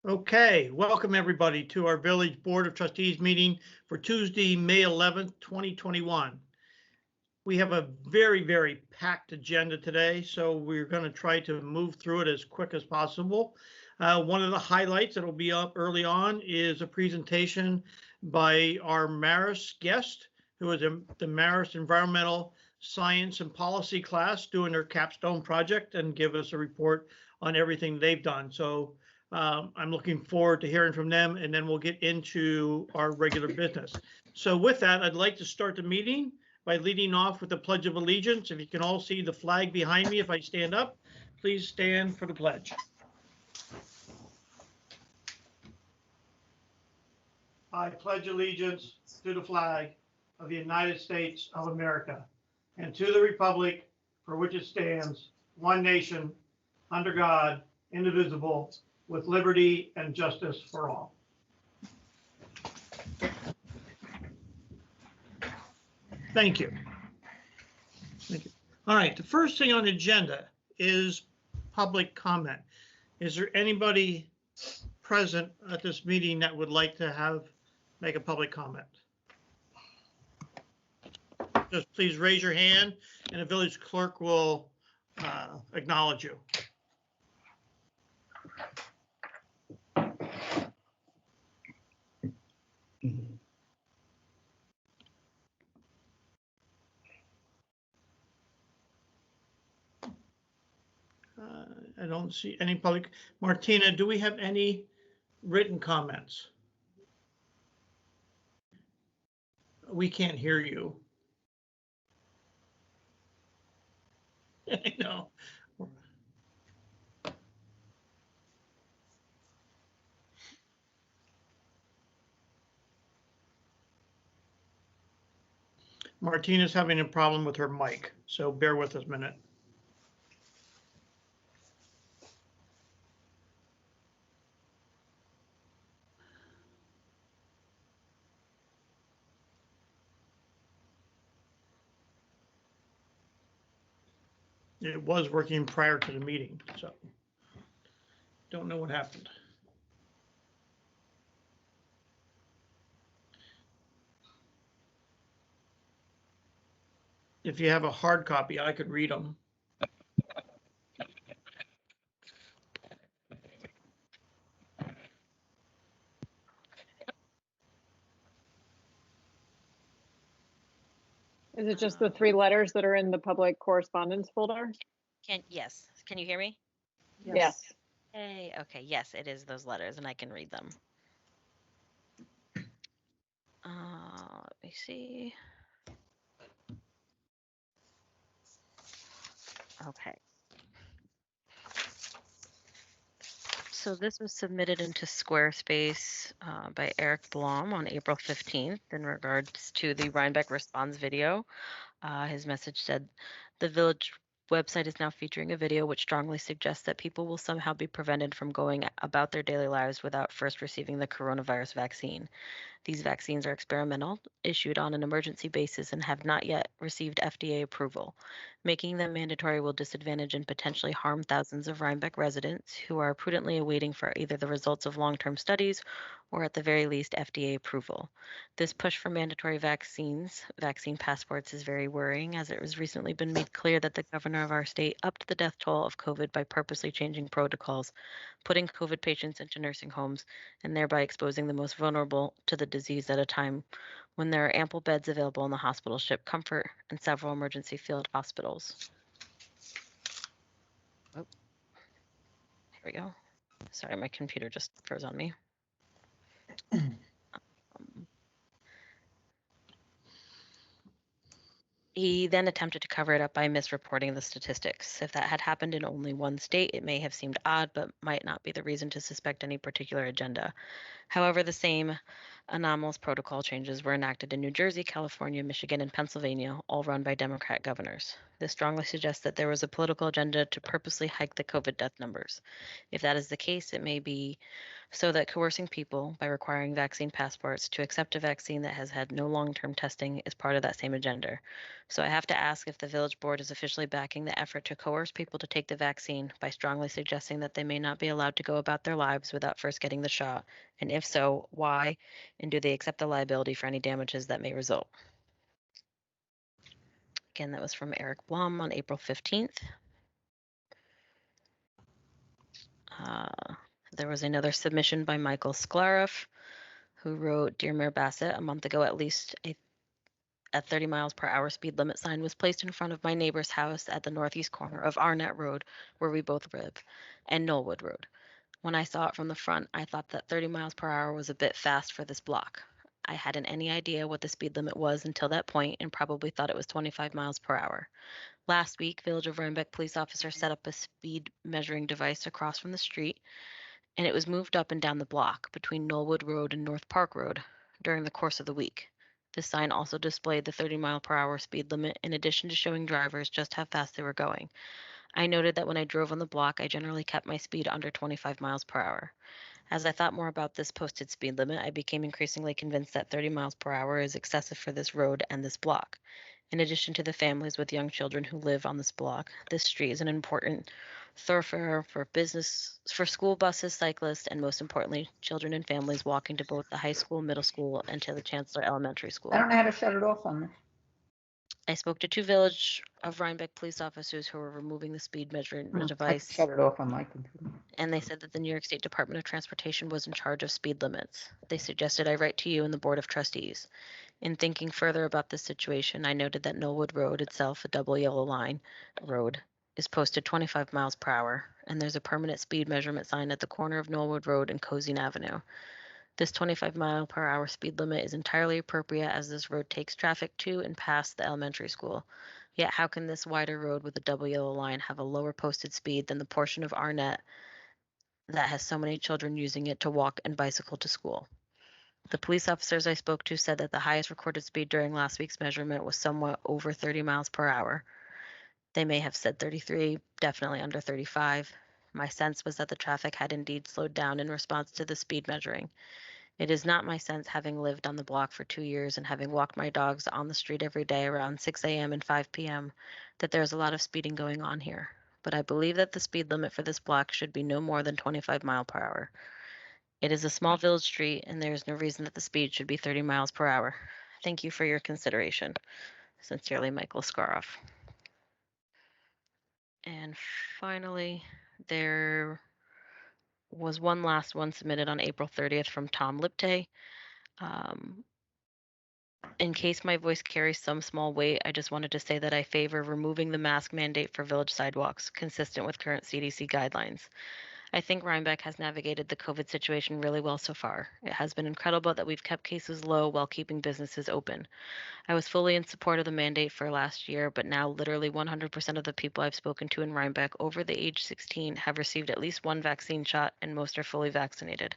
Okay, welcome everybody to our Village Board of Trustees meeting for Tuesday, May 11th, 2021. We have a very packed agenda today, so we're going to try to move through it as quick as possible. One of the highlights that will be up early on is a presentation by our Marist guest, who is the Marist Environmental Science and Policy class doing their capstone project and give us a report on everything they've done. So I'm looking forward to hearing from them, and then we'll get into our regular business. So with that, I'd like to start the meeting by leading off with the Pledge of Allegiance. If you can all see the flag behind me, if I stand up, please stand for the pledge. I pledge allegiance to the flag of the United States of America and to the republic for which it stands, one nation, under God, indivisible, with liberty and justice for all. Thank you. Thank you. All right, the first thing on the agenda is public comment. Is there anybody present at this meeting that would like to make a public comment? Just please raise your hand and the village clerk will acknowledge you. I don't see any public. Martina, do we have any written comments? We can't hear you. I know. Martina's having a problem with her mic, so bear with us a minute. It was working prior to the meeting, so don't know what happened. If you have a hard copy, I could read them. Is it just the 3 letters that are in the public correspondence folder? Yes. Can you hear me? Yes. Hey, okay. Yes, it is those letters and I can read them. Let me see. Okay. So this was submitted into Squarespace by Eric Blom on April 15th in regards to the Rhinebeck response video. His message said, the village website is now featuring a video which strongly suggests that people will somehow be prevented from going about their daily lives without first receiving the coronavirus vaccine. These vaccines are experimental, issued on an emergency basis, and have not yet received FDA approval. Making them mandatory will disadvantage and potentially harm thousands of Rhinebeck residents who are prudently awaiting for either the results of long-term studies or at the very least FDA approval. This push for mandatory vaccine passports is very worrying, as it has recently been made clear that the governor of our state upped the death toll of COVID by purposely changing protocols, putting COVID patients into nursing homes, and thereby exposing the most vulnerable to the disease at a time when there are ample beds available in the hospital ship Comfort and several emergency field hospitals. Oh, here we go. Sorry, my computer just froze on me. He then attempted to cover it up by misreporting the statistics. If that had happened in only one state, it may have seemed odd, but might not be the reason to suspect any particular agenda. However, the same Anomalous protocol changes were enacted in New Jersey, California, Michigan, and Pennsylvania, all run by Democrat governors. This strongly suggests that there was a political agenda to purposely hike the COVID death numbers. If that is the case, it may be so that coercing people by requiring vaccine passports to accept a vaccine that has had no long-term testing is part of that same agenda. So I have to ask if the village board is officially backing the effort to coerce people to take the vaccine by strongly suggesting that they may not be allowed to go about their lives without first getting the shot, and if so, why, and do they accept the liability for any damages that may result? Again, that was from Eric Blom on April 15th. There was another submission by Michael Sklarov, who wrote, Dear Mayor Bassett, a month ago at least a 30 miles per hour speed limit sign was placed in front of my neighbor's house at the northeast corner of Arnett Road, where we both live, and Knollwood Road. When I saw it from the front, I thought that 30 miles per hour was a bit fast for this block. I hadn't any idea what the speed limit was until that point and probably thought it was 25 miles per hour. Last week, Village of Rhinebeck police officers set up a speed measuring device across from the street, and it was moved up and down the block between Knollwood Road and North Park Road during the course of the week. This sign also displayed the 30 mile per hour speed limit in addition to showing drivers just how fast they were going. I noted that when I drove on the block, I generally kept my speed under 25 miles per hour. As I thought more about this posted speed limit, I became increasingly convinced that 30 miles per hour is excessive for this road and this block. In addition to the families with young children who live on this block, this street is an important thoroughfare for business, for school buses, cyclists, and most importantly, children and families walking to both the high school, middle school, and to the Chancellor Elementary School. I don't know how to shut it off on this. I spoke to 2 Village of Rhinebeck police officers who were removing the speed measuring I can device, shut it off on my computer. and they said that the New York State Department of Transportation was in charge of speed limits. They suggested I write to you and the Board of Trustees. In thinking further about this situation, I noted that Knollwood Road itself, a double yellow line road, is posted 25 miles per hour, and there's a permanent speed measurement sign at the corner of Knollwood Road and Cozine Avenue. This 25 mile per hour speed limit is entirely appropriate as this road takes traffic to and past the elementary school. Yet how can this wider road with a double yellow line have a lower posted speed than the portion of Arnett that has so many children using it to walk and bicycle to school? The police officers I spoke to said that the highest recorded speed during last week's measurement was somewhat over 30 miles per hour. They may have said 33, definitely under 35. My sense was that the traffic had indeed slowed down in response to the speed measuring. It is not my sense, having lived on the block for 2 years and having walked my dogs on the street every day around 6 a.m. and 5 p.m., that there's a lot of speeding going on here. But I believe that the speed limit for this block should be no more than 25 miles per hour. It is a small village street, and there is no reason that the speed should be 30 miles per hour. Thank you for your consideration. Sincerely, Michael Skaroff. And finally, there was one last one submitted on April 30th from Tom Lipte. In case my voice carries some small weight, I just wanted to say that I favor removing the mask mandate for village sidewalks, consistent with current CDC guidelines. I think Rhinebeck has navigated the COVID situation really well so far. It has been incredible that we've kept cases low while keeping businesses open. I was fully in support of the mandate for last year, but now literally 100% of the people I've spoken to in Rhinebeck over the age 16 have received at least one vaccine shot, and most are fully vaccinated.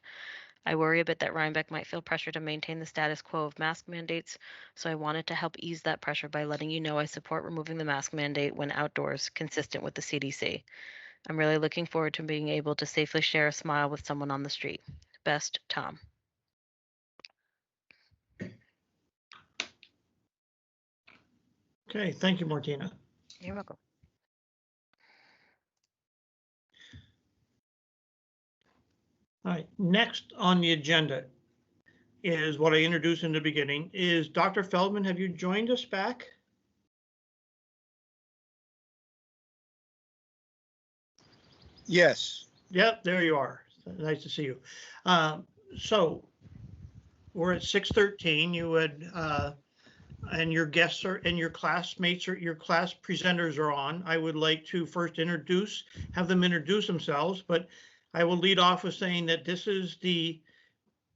I worry a bit that Rhinebeck might feel pressure to maintain the status quo of mask mandates, so I wanted to help ease that pressure by letting you know I support removing the mask mandate when outdoors, consistent with the CDC. I'm really looking forward to being able to safely share a smile with someone on the street. Best, Tom. Okay, thank you, Martina. You're welcome. All right, next on the agenda is what I introduced in the beginning, is Dr. Feldman. Have you joined us back? Yes. Yep, there you are. Nice to see you. So we're at 6:13. You would, and your guests are, and your classmates or your class presenters are on. I would like to first have them introduce themselves, but I will lead off with saying that this is the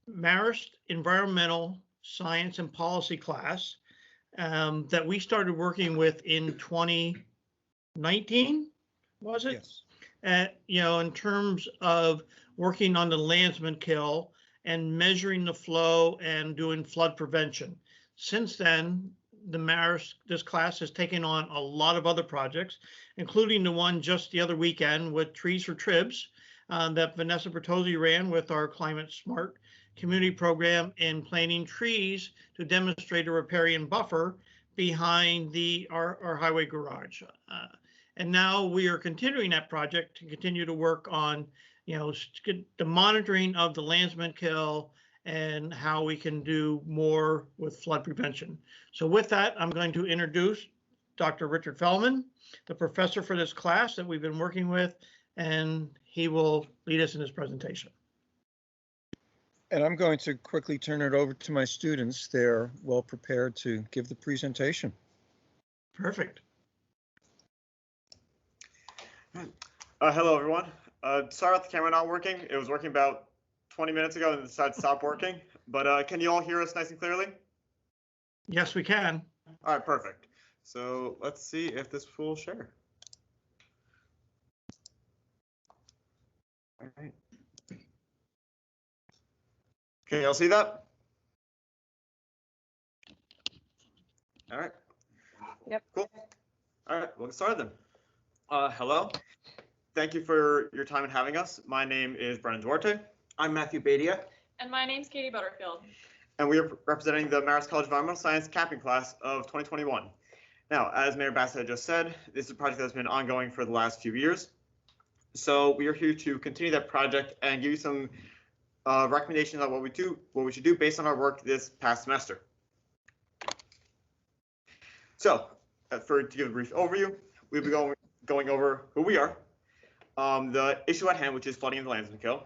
Marist Environmental Science and Policy class that we started working with in 2019, was it? Yes. You know, in terms of working on the Landsman kill and measuring the flow and doing flood prevention. Since then, this class has taken on a lot of other projects, including the one just the other weekend with Trees for Tribs that Vanessa Bertozzi ran with our Climate Smart community program in planting trees to demonstrate a riparian buffer behind our highway garage. And now we are continuing that project to continue to work on, the monitoring of the Landsman kill and how we can do more with flood prevention. So with that, I'm going to introduce Dr. Richard Feldman, the professor for this class that we've been working with, and he will lead us in his presentation. And I'm going to quickly turn it over to my students. They're well prepared to give the presentation. Perfect. Hello, everyone. Sorry about the camera not working. It was working about 20 minutes ago and it decided to stop working. But can you all hear us nice and clearly? Yes, we can. All right, perfect. So let's see if this will share. All right. Can you all see that? All right. Yep. Cool. All right, we'll get started then. Hello. Thank you for your time and having us. My name is Brennan Duarte. I'm Matthew Badia. And my name's Katie Butterfield. And we are representing the Merritt College Environmental Science camping class of 2021. Now, as Mayor Bassett just said, this is a project that's been ongoing for the last few years. So we are here to continue that project and give you some recommendations on what we should do based on our work this past semester. So, to give a brief overview, we'll be going over who we are, the issue at hand, which is flooding in the Landsman kill,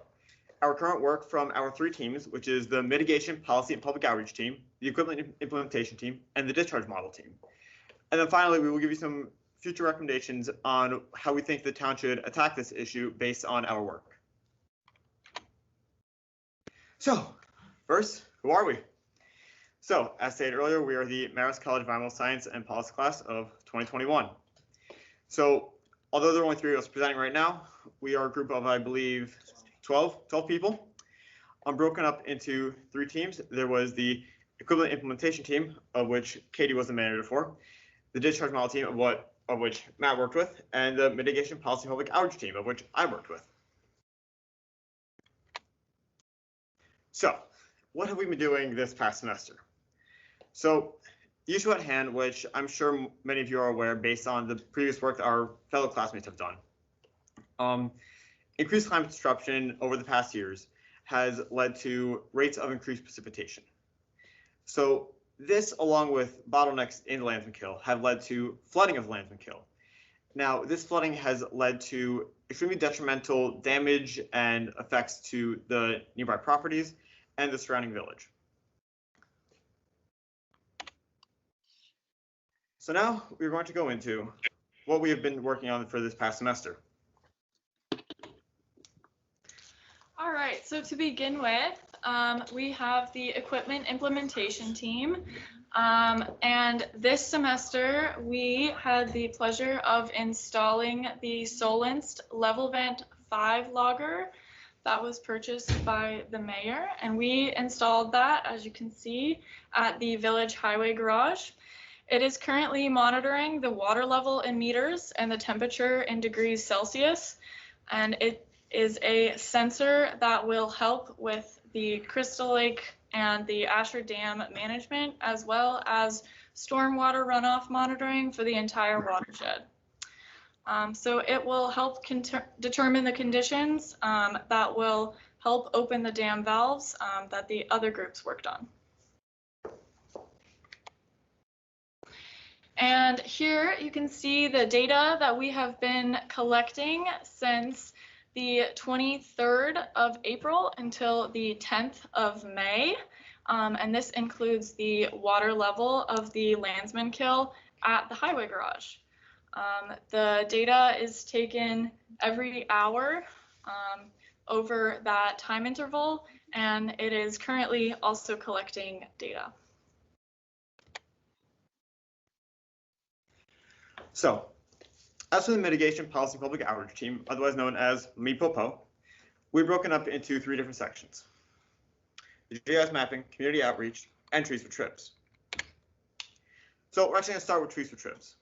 our current work from our three teams, which is the Mitigation, Policy, and Public Outreach team, the Equipment Implementation team, and the Discharge Model team. And then finally, we will give you some future recommendations on how we think the town should attack this issue based on our work. So, first, who are we? So, as stated earlier, we are the Merritt College Environmental Science and Policy class of 2021. So, although there are only 3 of us presenting right now, we are a group of, I believe, 12 people. I'm broken up into 3 teams. There was the Equipment Implementation team, of which Katie was the manager for, the Discharge Model team, of which Matt worked with, and the Mitigation, Policy, and Public Outreach team, of which I worked with. So, what have we been doing this past semester? So, the issue at hand, which I'm sure many of you are aware based on the previous work that our fellow classmates have done, increased climate disruption over the past years has led to rates of increased precipitation. So this, along with bottlenecks in the Landsman kill, have led to flooding of the Landsman kill. Now, this flooding has led to extremely detrimental damage and effects to the nearby properties and the surrounding village. So now we're going to go into what we have been working on for this past semester. All right, so to begin with, we have the Equipment Implementation team. And this semester, we had the pleasure of installing the Solence Level Vent 5 logger that was purchased by the mayor. And we installed that, as you can see, at the Village Highway Garage. It is currently monitoring the water level in meters and the temperature in degrees Celsius. And it is a sensor that will help with the Crystal Lake and the Asher Dam management, as well as stormwater runoff monitoring for the entire watershed. So it will help determine the conditions that will help open the dam valves that the other groups worked on. And here you can see the data that we have been collecting since the 23rd of April until the 10th of May. And this includes the water level of the Landsman kill at the highway garage. The data is taken every hour over that time interval, and it is currently also collecting data. So, as for the Mitigation, Policy, and Public Outreach team, otherwise known as MIPOPO, we've broken up into 3 different sections. the GIS mapping, community outreach, and trees for trips. So we're actually going to start with trees for trips.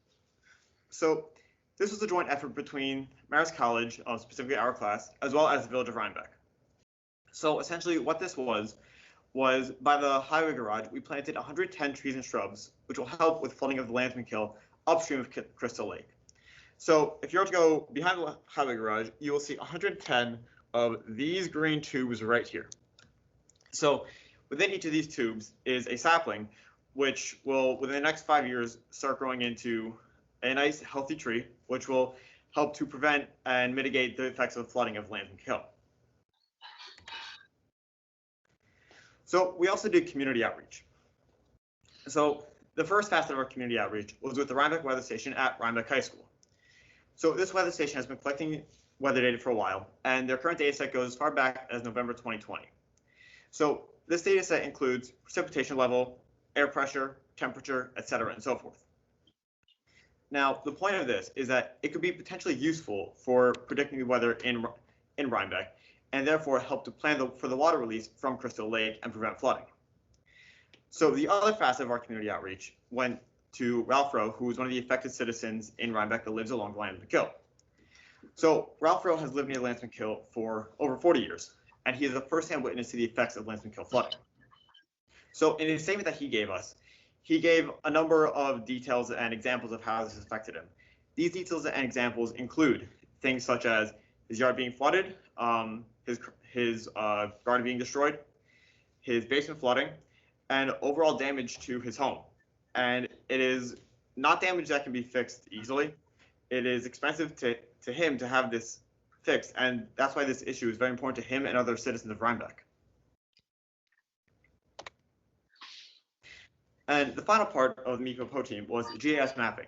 So this was a joint effort between Marist College, specifically our class, as well as the village of Rhinebeck. So essentially what this was by the highway garage, we planted 110 trees and shrubs, which will help with flooding of the Lanthanum Kill upstream of Crystal Lake. So if you were to go behind the highway garage, you will see 110 of these green tubes right here. So within each of these tubes is a sapling, which will, within the next 5 years, start growing into a nice, healthy tree, which will help to prevent and mitigate the effects of flooding of Lanthanum Kill. So we also did community outreach. So the first facet of our community outreach was with the Rymbeck weather station at Rhinebeck High School. So this weather station has been collecting weather data for a while, and their current data set goes as far back as November 2020. So this data set includes precipitation level, air pressure, temperature, etc., and so forth. Now, the point of this is that it could be potentially useful for predicting the weather in Rhinebeck, and therefore help to plan for the water release from Crystal Lake and prevent flooding. So the other facet of our community outreach went to Ralph Rowe, who is one of the affected citizens in Rhinebeck that lives along the Lanthanum Kill. So Ralph Rowe has lived near Lanthanum Kill for over 40 years, and he is a first-hand witness to the effects of Lanthanum Kill flooding. So in his statement that he gave us, he gave a number of details and examples of how this has affected him. These details and examples include things such as his yard being flooded, his garden being destroyed, his basement flooding, and overall damage to his home. And it is not damage that can be fixed easily. It is expensive to him to have this fixed, and that's why this issue is very important to him and other citizens of Rhinebeck. And the final part of the MEPO team was GIS mapping.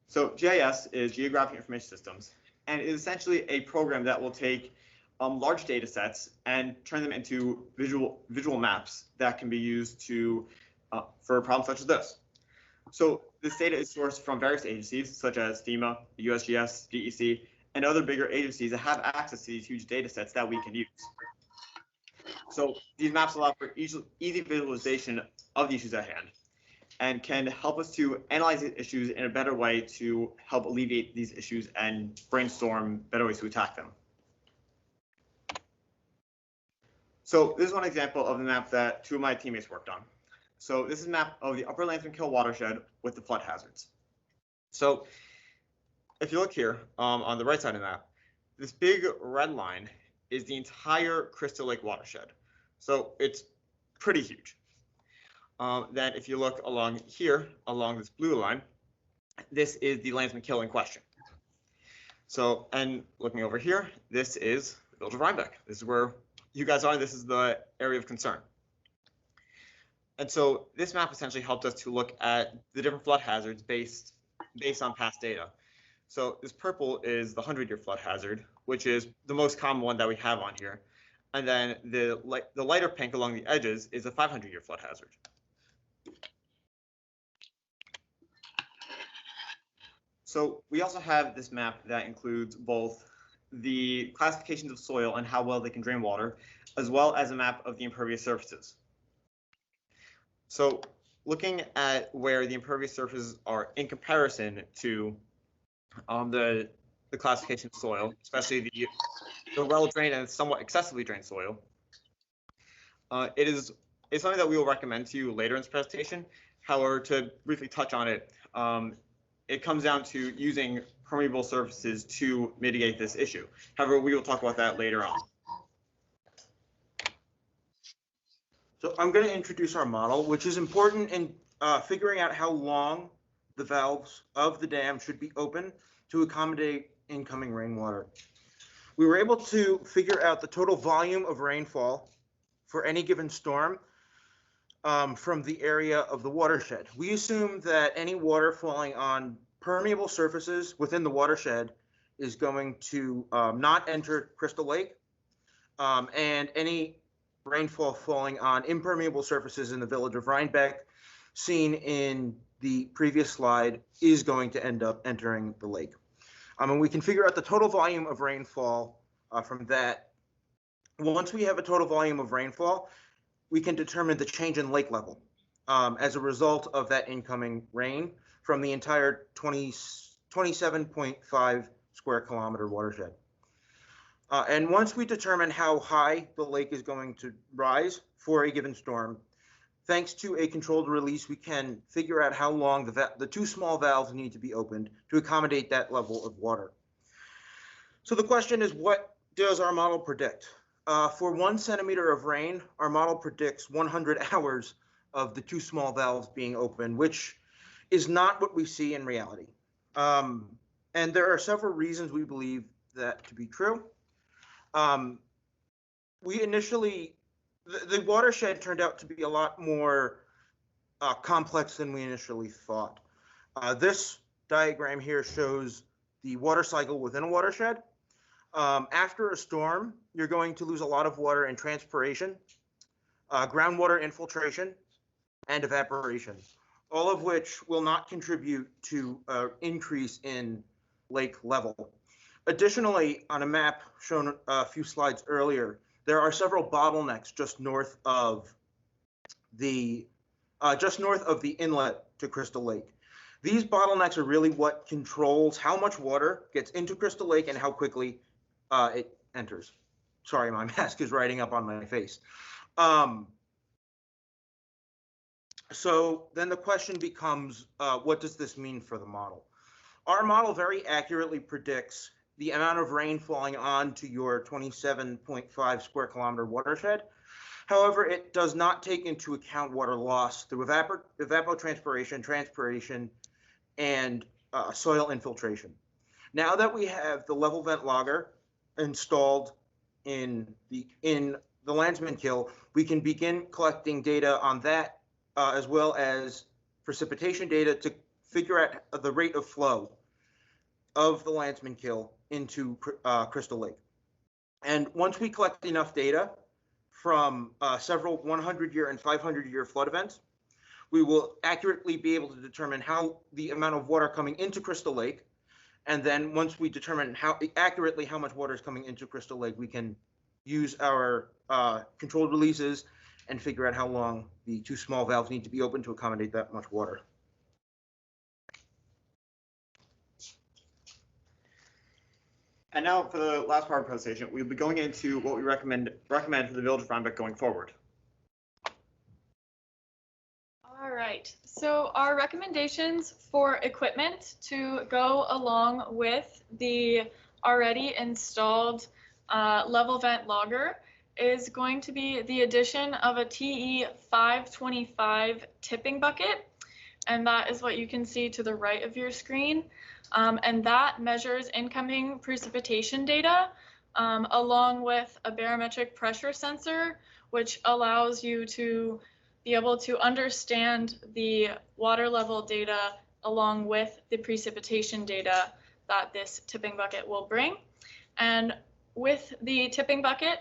So GIS is Geographic Information Systems, and it is essentially a program that will take large data sets and turn them into visual maps that can be used to for problems such as this. So this data is sourced from various agencies such as FEMA, the USGS, DEC, and other bigger agencies that have access to these huge data sets that we can use. So these maps allow for easy visualization of the issues at hand and can help us to analyze these issues in a better way to help alleviate these issues and brainstorm better ways to attack them. So this is one example of the map that two of my teammates worked on. So this is a map of the upper Lanthanum Kill watershed with the flood hazards. So if you look here on the right side of the map, this big red line is the entire Crystal Lake watershed. So it's pretty huge. Then if you look along here, along this blue line, this is the Lanthanum Kill in question. So, and looking over here, this is the village of Rhinebeck. This is where you guys are. This is the area of concern. And so this map essentially helped us to look at the different flood hazards based on past data. So this purple is the 100-year flood hazard, which is the most common one that we have on here. And then the lighter pink along the edges is a 500-year flood hazard. So we also have this map that includes both the classifications of soil and how well they can drain water, as well as a map of the impervious surfaces. So looking at where the impervious surfaces are in comparison to the classification of soil, especially the well-drained and somewhat excessively drained soil, it's something that we will recommend to you later in this presentation. However, to briefly touch on it, it comes down to using permeable surfaces to mitigate this issue. However, we will talk about that later on. So I'm going to introduce our model, which is important in figuring out how long the valves of the dam should be open to accommodate incoming rainwater. We were able to figure out the total volume of rainfall for any given storm from the area of the watershed. We assume that any water falling on permeable surfaces within the watershed is going to not enter Crystal Lake, and any rainfall falling on impermeable surfaces in the village of Rhinebeck, seen in the previous slide, is going to end up entering the lake. And we can figure out the total volume of rainfall from that. Once we have a total volume of rainfall, we can determine the change in lake level as a result of that incoming rain from the entire 27.5 square kilometer watershed. And once we determine how high the lake is going to rise for a given storm, thanks to a controlled release, we can figure out how long the two small valves need to be opened to accommodate that level of water. So the question is, what does our model predict? For 1 centimeter of rain, our model predicts 100 hours of the two small valves being open, which is not what we see in reality. And there are several reasons we believe that to be true. We initially, the watershed turned out to be a lot more complex than we initially thought. This diagram here shows the water cycle within a watershed. After a storm, you're going to lose a lot of water in transpiration, groundwater infiltration, and evaporation, all of which will not contribute to an increase in lake level. Additionally, on a map shown a few slides earlier, there are several bottlenecks just north of the inlet to Crystal Lake. These bottlenecks are really what controls how much water gets into Crystal Lake and how quickly it enters. Sorry, my mask is riding up on my face. So then the question becomes, what does this mean for the model? Our model very accurately predicts the amount of rain falling onto your 27.5 square kilometer watershed. However, it does not take into account water loss through evapotranspiration, transpiration, and soil infiltration. Now that we have the level vent logger installed in the Landsman kill, we can begin collecting data on that as well as precipitation data to figure out the rate of flow of the Landsman kill into Crystal Lake. And once we collect enough data from several 100-year and 500-year flood events, we will accurately be able to determine how the amount of water coming into Crystal Lake. And then once we determine how accurately how much water is coming into Crystal Lake, we can use our controlled releases and figure out how long the two small valves need to be open to accommodate that much water. And now for the last part of the presentation, we'll be going into what we recommend for the Village of Rhinebeck going forward. All right, so our recommendations for equipment to go along with the already installed level vent logger is going to be the addition of a TE 525 tipping bucket. And that is what you can see to the right of your screen. And that measures incoming precipitation data along with a barometric pressure sensor, which allows you to be able to understand the water level data along with the precipitation data that this tipping bucket will bring. And with the tipping bucket,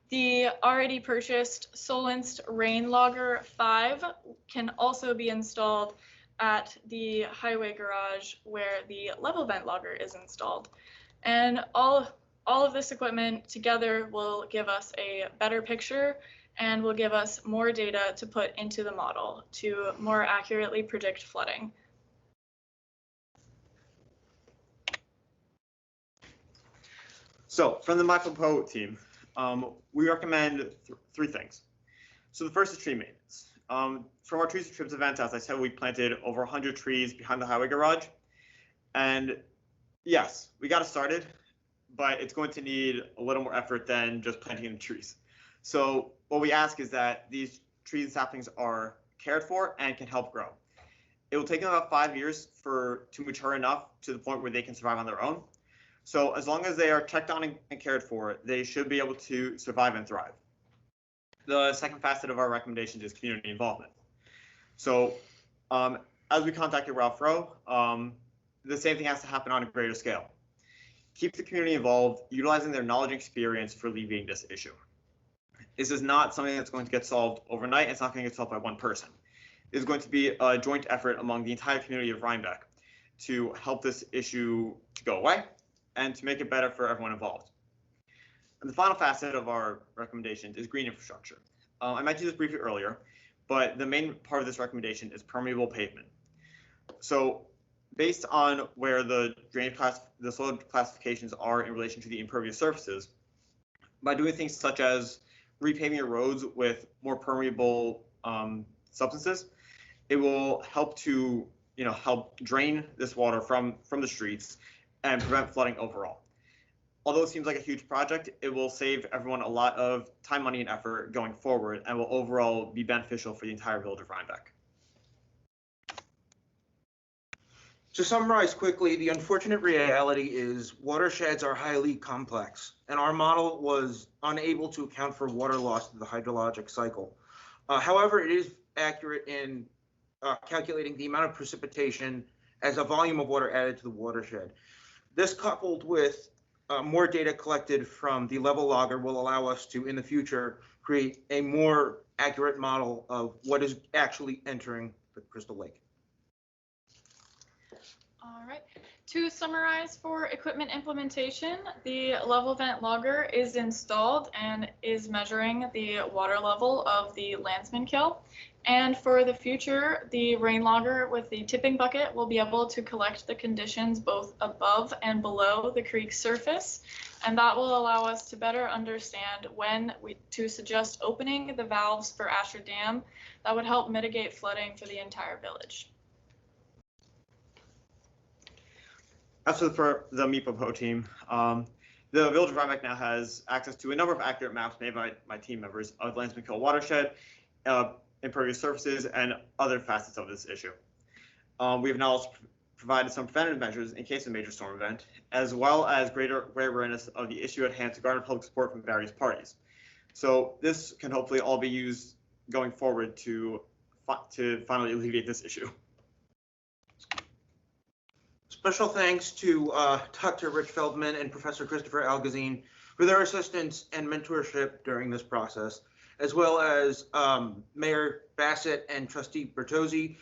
the already purchased Solinst Rain Logger 5 can also be installed at the highway garage where the level vent logger is installed. And all of this equipment together will give us a better picture and will give us more data to put into the model to more accurately predict flooding. So from the MyFloPo team, we recommend three things. So the first is tree maintenance. From our Trees and Trips event, as I said, we planted over 100 trees behind the highway garage. And yes, we got it started, but it's going to need a little more effort than just planting the trees. So what we ask is that these trees and saplings are cared for and can help grow. It will take them about 5 years to mature enough to the point where they can survive on their own. So as long as they are checked on and cared for, they should be able to survive and thrive. The second facet of our recommendations is community involvement. So as we contacted Ralph Rowe, the same thing has to happen on a greater scale. Keep the community involved, utilizing their knowledge and experience for alleviating this issue. This is not something that's going to get solved overnight. It's not going to get solved by one person. It is going to be a joint effort among the entire community of Rhinebeck to help this issue to go away and to make it better for everyone involved. And the final facet of our recommendations is green infrastructure. I mentioned this briefly earlier, but the main part of this recommendation is permeable pavement. So based on where the soil classifications are in relation to the impervious surfaces, by doing things such as repaving your roads with more permeable substances, it will help to help drain this water from the streets and prevent flooding overall. Although it seems like a huge project, it will save everyone a lot of time, money, and effort going forward, and will overall be beneficial for the entire village of Rhinebeck. To summarize quickly, the unfortunate reality is watersheds are highly complex, and our model was unable to account for water loss to the hydrologic cycle. However, it is accurate in calculating the amount of precipitation as a volume of water added to the watershed. This, coupled with more data collected from the level logger, will allow us to, in the future, create a more accurate model of what is actually entering the Crystal Lake. All right. To summarize for equipment implementation, the level vent logger is installed and is measuring the water level of the Landsman Kill. And for the future, the rain logger with the tipping bucket will be able to collect the conditions both above and below the creek's surface. And that will allow us to better understand when to suggest opening the valves for Asher Dam. That would help mitigate flooding for the entire village. As for the MIPO team, the Village of Rymbeck now has access to a number of accurate maps made by my team members of the Landsman Kill watershed, impervious surfaces, and other facets of this issue. We have now also provided some preventative measures in case of a major storm event, as well as greater awareness of the issue at hand to garner public support from various parties. So this can hopefully all be used going forward to finally alleviate this issue. Special thanks to Dr. Rich Feldman and Professor Christopher Algazine for their assistance and mentorship during this process, as well as Mayor Bassett and Trustee Bertozzi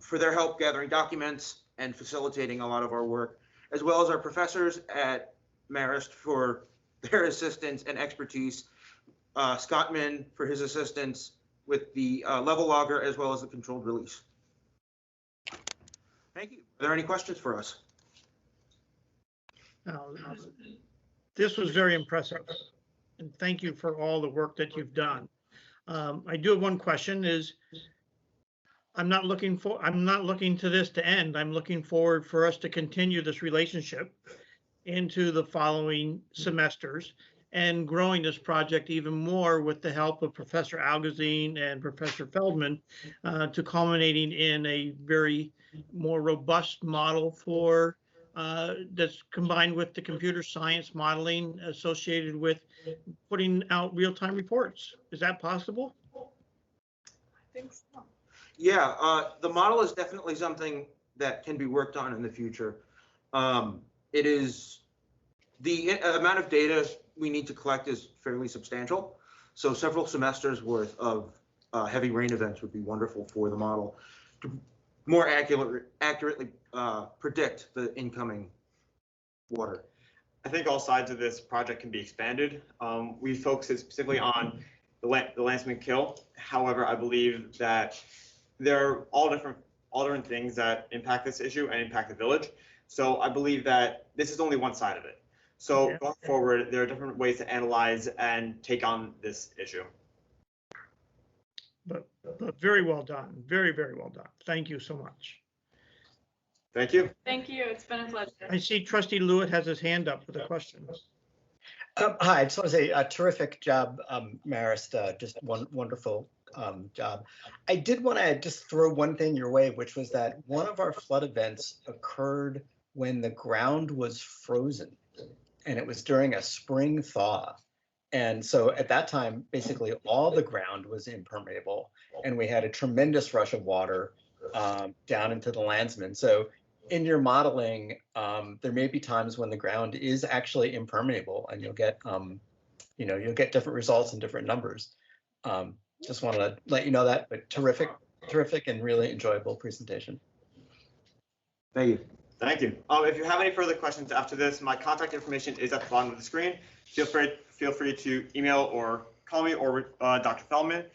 for their help gathering documents and facilitating a lot of our work, as well as our professors at Marist for their assistance and expertise, Scottman for his assistance with the level logger, as well as the controlled release. Thank you. Are there any questions for us? This was very impressive, and thank you for all the work that you've done. I do have one question: is I'm not looking to this to end. I'm looking forward for us to continue this relationship into the following semesters and growing this project even more with the help of Professor Algazine and Professor Feldman, to culminating in a very more robust model for that's combined with the computer science modeling associated with putting out real-time reports. Is that possible? I think so. Yeah, the model is definitely something that can be worked on in the future. It is the amount of data we need to collect is fairly substantial. So several semesters worth of heavy rain events would be wonderful for the model to more accurately predict the incoming water. I think all sides of this project can be expanded. We focus specifically on the Landsman Kill. However, I believe that there are all different things that impact this issue and impact the village. So I believe that this is only one side of it. So going forward, there are different ways to analyze and take on this issue. But very well done. Very, very well done. Thank you so much. Thank you. Thank you. It's been a pleasure. I see Trustee Lewitt has his hand up with a question. Hi, I just want to say a terrific job, Marist. Just wonderful job. I did want to just throw one thing your way, which was that one of our flood events occurred when the ground was frozen, and it was during a spring thaw. And so at that time, basically all the ground was impermeable, and we had a tremendous rush of water down into the Landsman. So in your modeling, there may be times when the ground is actually impermeable, and you'll get, you'll get different results and different numbers. Just want to let you know that, but terrific and really enjoyable presentation. Thank you. Thank you. If you have any further questions after this, my contact information is at the bottom of the screen. Feel free to email or call me or Dr. Feldman.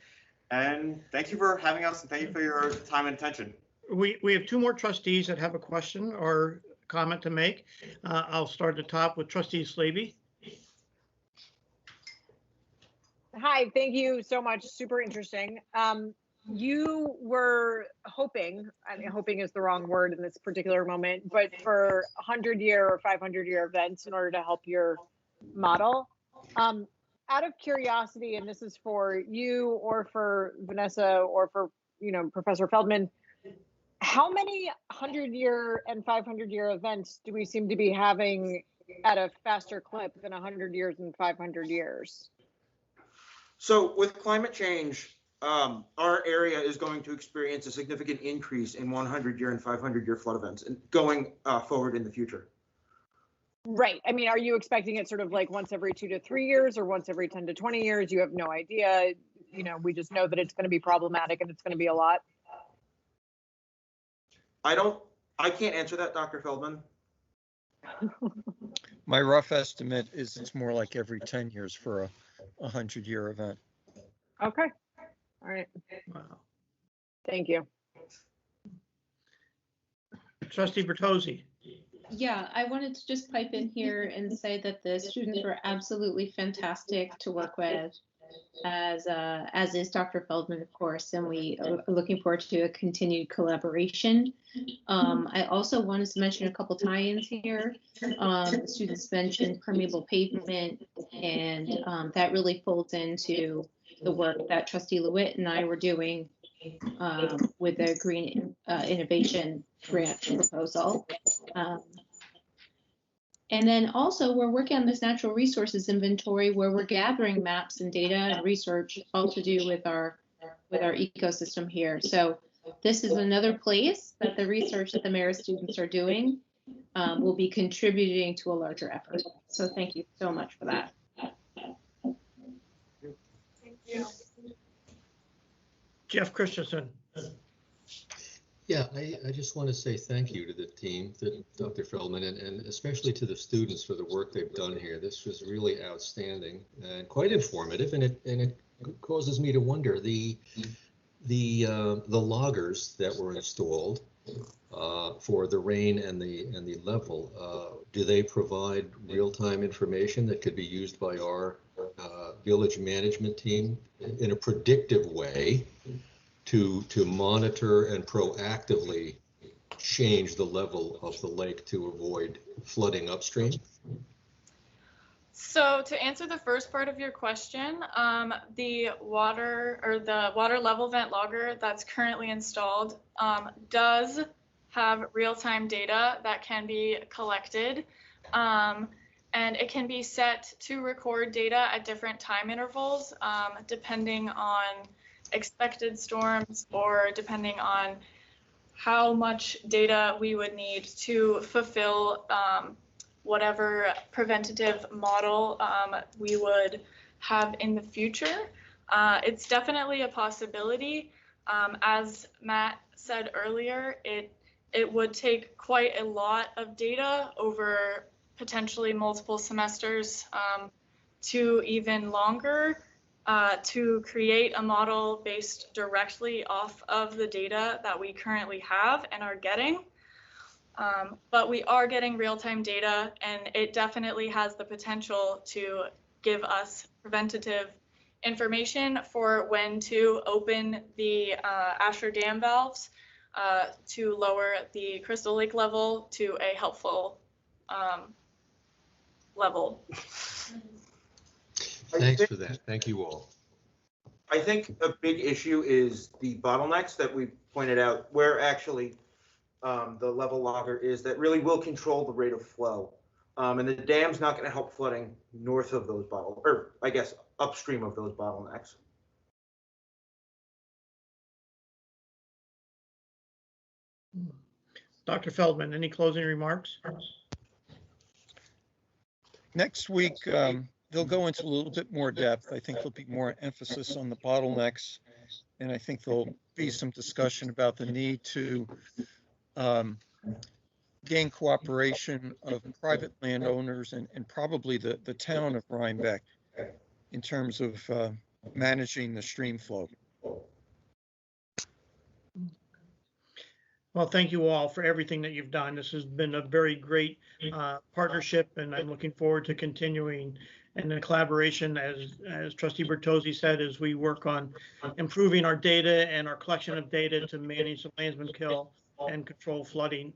And thank you for having us, and thank you for your time and attention. We have two more trustees that have a question or comment to make. I'll start at the top with Trustee Slavy. Hi, thank you so much. Super interesting. You were hoping, I mean, hoping is the wrong word in this particular moment, but for 100-year or 500-year events in order to help your model. Out of curiosity, and this is for you or for Vanessa or for, you know, Professor Feldman, how many 100-year and 500-year events do we seem to be having at a faster clip than 100 years and 500 years? So with climate change, our area is going to experience a significant increase in 100-year and 500-year flood events and going forward in the future. Right. I mean, are you expecting it sort of like once every 2 to 3 years or once every 10 to 20 years? You have no idea. You know, we just know that it's going to be problematic and it's going to be a lot. I can't answer that, Dr. Feldman. My rough estimate is it's more like every 10 years for a 100-year event. Okay. All right. Wow. Thank you. Trustee Bertozzi. Yeah, I wanted to just pipe in here and say that the students were absolutely fantastic to work with, as is Dr. Feldman, of course, and we are looking forward to a continued collaboration. I also wanted to mention a couple tie-ins here. The students mentioned permeable pavement, and that really folds into the work that Trustee Lewitt and I were doing with the Green Innovation Grant proposal. And then also we're working on this natural resources inventory where we're gathering maps and data and research all to do with our ecosystem here. So this is another place that the research that the Merritt students are doing will be contributing to a larger effort. So thank you so much for that. Thank you. Jeff Christensen. Yeah, I just want to say thank you to the team, to Dr. Feldman, and especially to the students for the work they've done here. This was really outstanding and quite informative, and it causes me to wonder the loggers that were installed for the rain and the level. Do they provide real-time information that could be used by our village management team in a predictive way to monitor and proactively change the level of the lake to avoid flooding upstream? So to answer the first part of your question, the water level vent logger that's currently installed does have real-time data that can be collected, and it can be set to record data at different time intervals, depending on expected storms or depending on how much data we would need to fulfill whatever preventative model we would have in the future. It's definitely a possibility. As Matt said earlier, it would take quite a lot of data over potentially multiple semesters to even longer to create a model based directly off of the data that we currently have and are getting. But we are getting real-time data, and it definitely has the potential to give us preventative information for when to open the Asher Dam valves to lower the Crystal Lake level to a helpful level. Thanks for that. Thank you all. I think a big issue is the bottlenecks that we pointed out, where actually the level logger is that really will control the rate of flow. And the dam's not going to help flooding north of those or I guess upstream of those bottlenecks. Dr. Feldman, any closing remarks? Next week, they'll go into a little bit more depth. I think there'll be more emphasis on the bottlenecks, and I think there'll be some discussion about the need to gain cooperation of private landowners and probably the town of Rhinebeck in terms of managing the stream flow. Well, thank you all for everything that you've done. This has been a very great partnership, and I'm looking forward to continuing and the collaboration, as Trustee Bertozzi said, as we work on improving our data and our collection of data to manage the landsman kill and control flooding,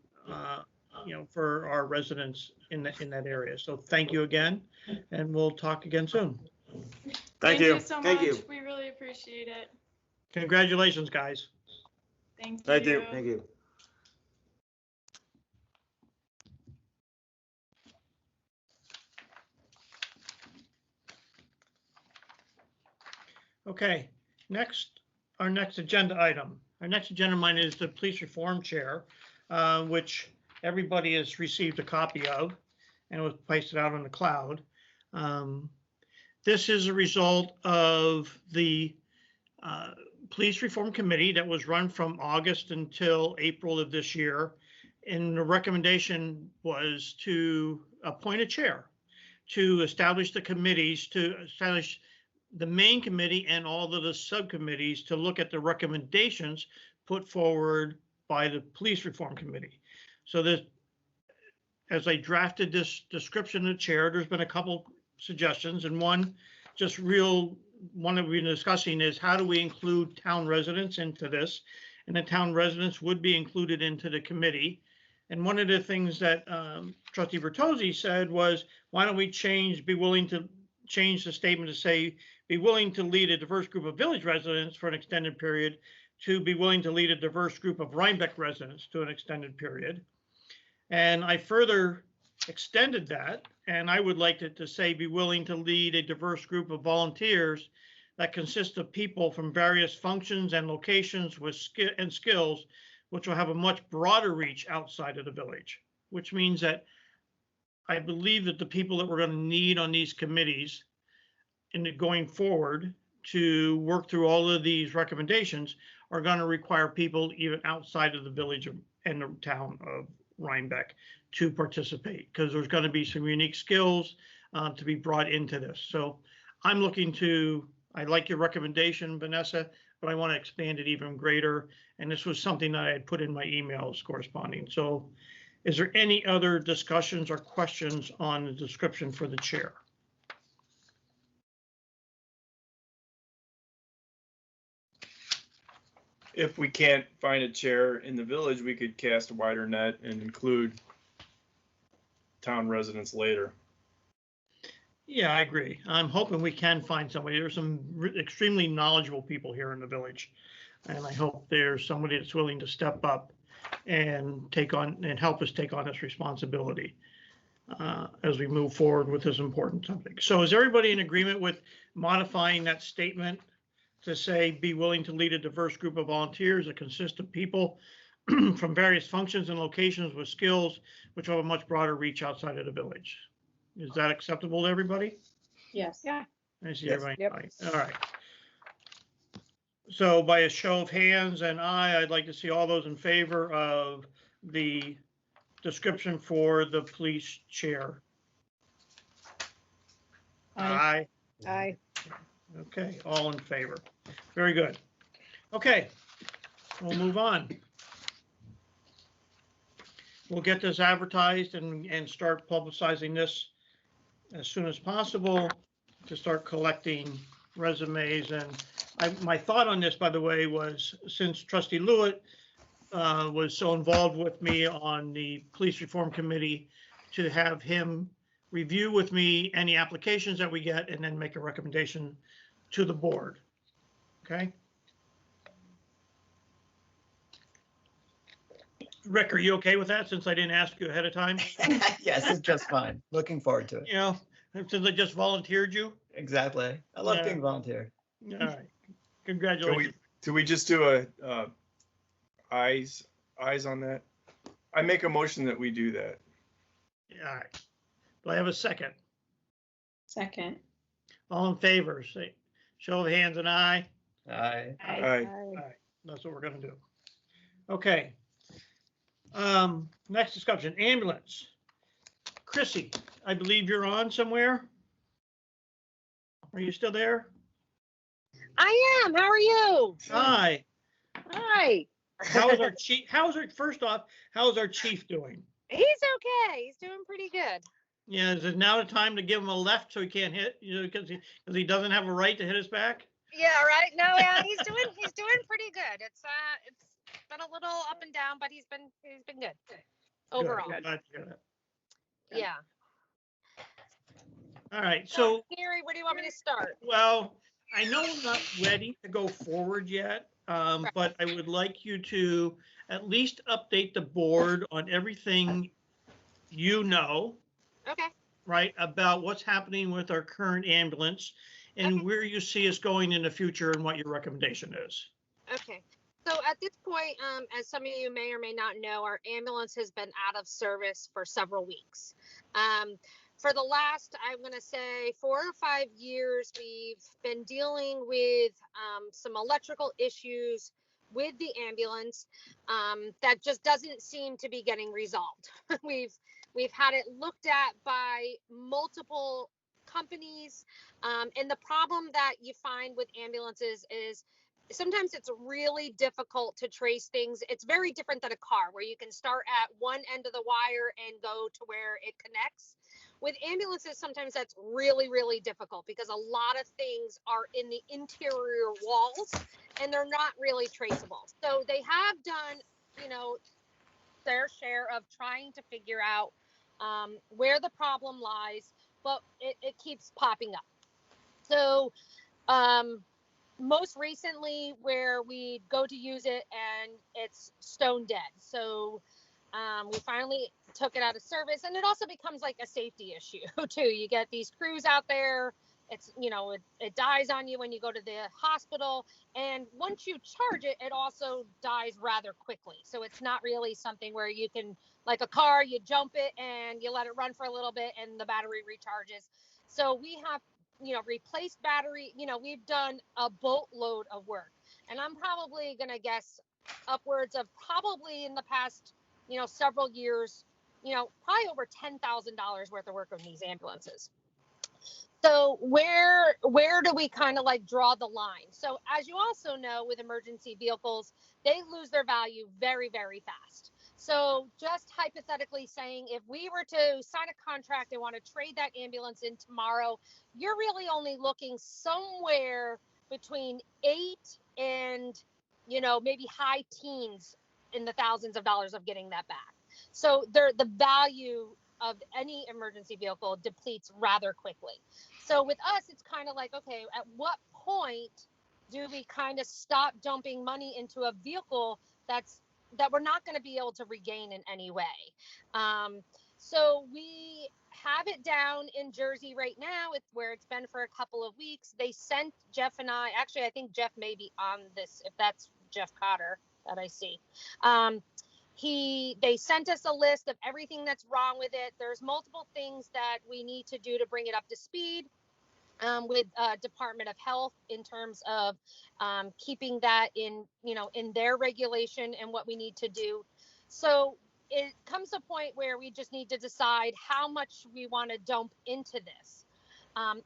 for our residents in that area. So thank you again, and we'll talk again soon. Thank you. so Thank much. you. We really appreciate it. Congratulations, guys. Thank you. Thank you. Thank you. Okay, our next agenda item. Our next agenda item is the police reform chair, which everybody has received a copy of, and it was pasted out on the cloud. This is a result of the police reform committee that was run from August until April of this year. And the recommendation was to appoint a chair to establish the committees, to establish the main committee and all of the subcommittees to look at the recommendations put forward by the police reform committee. So that, as I drafted this description of the chair, there's been a couple suggestions, and one that we've been discussing is how do we include town residents into this? And the town residents would be included into the committee. And one of the things that Trustee Bertozzi said was, why don't we be willing to change the statement to say, be willing to lead a diverse group of village residents for an extended period, to be willing to lead a diverse group of Rhinebeck residents to an extended period. And I further extended that, and I would like it to say, be willing to lead a diverse group of volunteers that consist of people from various functions and locations with skills, which will have a much broader reach outside of the village, which means that I believe that the people that we're going to need on these committees going forward to work through all of these recommendations are going to require people even outside of the village and the town of Rhinebeck to participate, because there's going to be some unique skills to be brought into this. So I like your recommendation, Vanessa, but I want to expand it even greater. And this was something that I had put in my emails corresponding. So is there any other discussions or questions on the description for the chair? If we can't find a chair in the village, we could cast a wider net and include town residents later. Yeah, I agree. I'm hoping we can find somebody. There's some extremely knowledgeable people here in the village, and I hope there's somebody that's willing to step up and help us take on this responsibility as we move forward with this important subject. So is everybody in agreement with modifying that statement to say, be willing to lead a diverse group of volunteers that consist of people from various functions and locations with skills which have a much broader reach outside of the village? Is that acceptable to everybody? Yes. Yeah. I see Yes. everybody. Yep. All right. So by a show of hands and I'd like to see all those in favor of the description for the police chair. Aye. Aye. Okay, all in favor. Very good. Okay, we'll move on. We'll get this advertised and start publicizing this as soon as possible to start collecting resumes. And my thought on this, by the way, was since Trustee Lewitt was so involved with me on the police reform committee, to have him review with me any applications that we get and then make a recommendation to the board. Okay. Rick, are you okay with that, since I didn't ask you ahead of time? Yes, it's just fine. Looking forward to it. You know, since I just volunteered you? Exactly. I love Yeah. being volunteer. All right. Congratulations. Do we just do a eyes on that? I make a motion that we do that. All right. Do I have a second? Second. All in favor, say, show of hands and aye. Aye. Aye. All right, that's what we're gonna do. Okay. Next discussion, ambulance. Chrissy, I believe you're on somewhere. Are you still there? I am. How are you? Hi. Hi. How's our chief? First off, how's our chief doing? He's okay. He's doing pretty good. Yeah, is it now the time to give him a left so he can't hit? Because he doesn't have a right to hit us back. Yeah, right. No, yeah, he's doing pretty good. It's been a little up and down, but he's been good overall. Good. Glad to hear that. Yeah. All right. So, Gary, where do you want me to start? well, I know I'm not ready to go forward yet, but I would like you to at least update the board on everything you know, Okay. right, about what's happening with our current ambulance and where you see us going in the future and what your recommendation is. Okay. So at this point, as some of you may or may not know, our ambulance has been out of service for several weeks. For the last, I'm going to say 4 or 5 years, we've been dealing with some electrical issues with the ambulance that just doesn't seem to be getting resolved. We've had it looked at by multiple companies, and the problem that you find with ambulances is sometimes it's really difficult to trace things. It's very different than a car where you can start at one end of the wire and go to where it connects. With ambulances, sometimes that's really, really difficult because a lot of things are in the interior walls and they're not really traceable. So they have done, their share of trying to figure out where the problem lies, but it keeps popping up. So most recently where we go to use it and it's stone dead. So we finally took it out of service, and it also becomes like a safety issue too. You get these crews out there. It's, it dies on you when you go to the hospital. And once you charge it, it also dies rather quickly. So it's not really something where you can, like a car, you jump it and you let it run for a little bit and the battery recharges. So we have, replaced battery, we've done a boatload of work. And I'm probably going to guess upwards of probably in the past, several years, probably over $10,000 worth of work on these ambulances. So where do we kind of like draw the line? So as you also know, with emergency vehicles, they lose their value very, very fast. So just hypothetically saying, if we were to sign a contract and want to trade that ambulance in tomorrow, you're really only looking somewhere between 8 and, maybe high teens in the thousands of dollars of getting that back. So the value of any emergency vehicle depletes rather quickly. So with us, it's kind of like, okay, at what point do we kind of stop dumping money into a vehicle that we're not going to be able to regain in any way? So we have it down in Jersey right now. It's where it's been for a couple of weeks. They sent Jeff and I think Jeff may be on this, if that's Jeff Cotter that I see. They sent us a list of everything that's wrong with it. There's multiple things that we need to do to bring it up to speed with Department of Health in terms of keeping that in their regulation and what we need to do. So it comes to a point where we just need to decide how much we want to dump into this.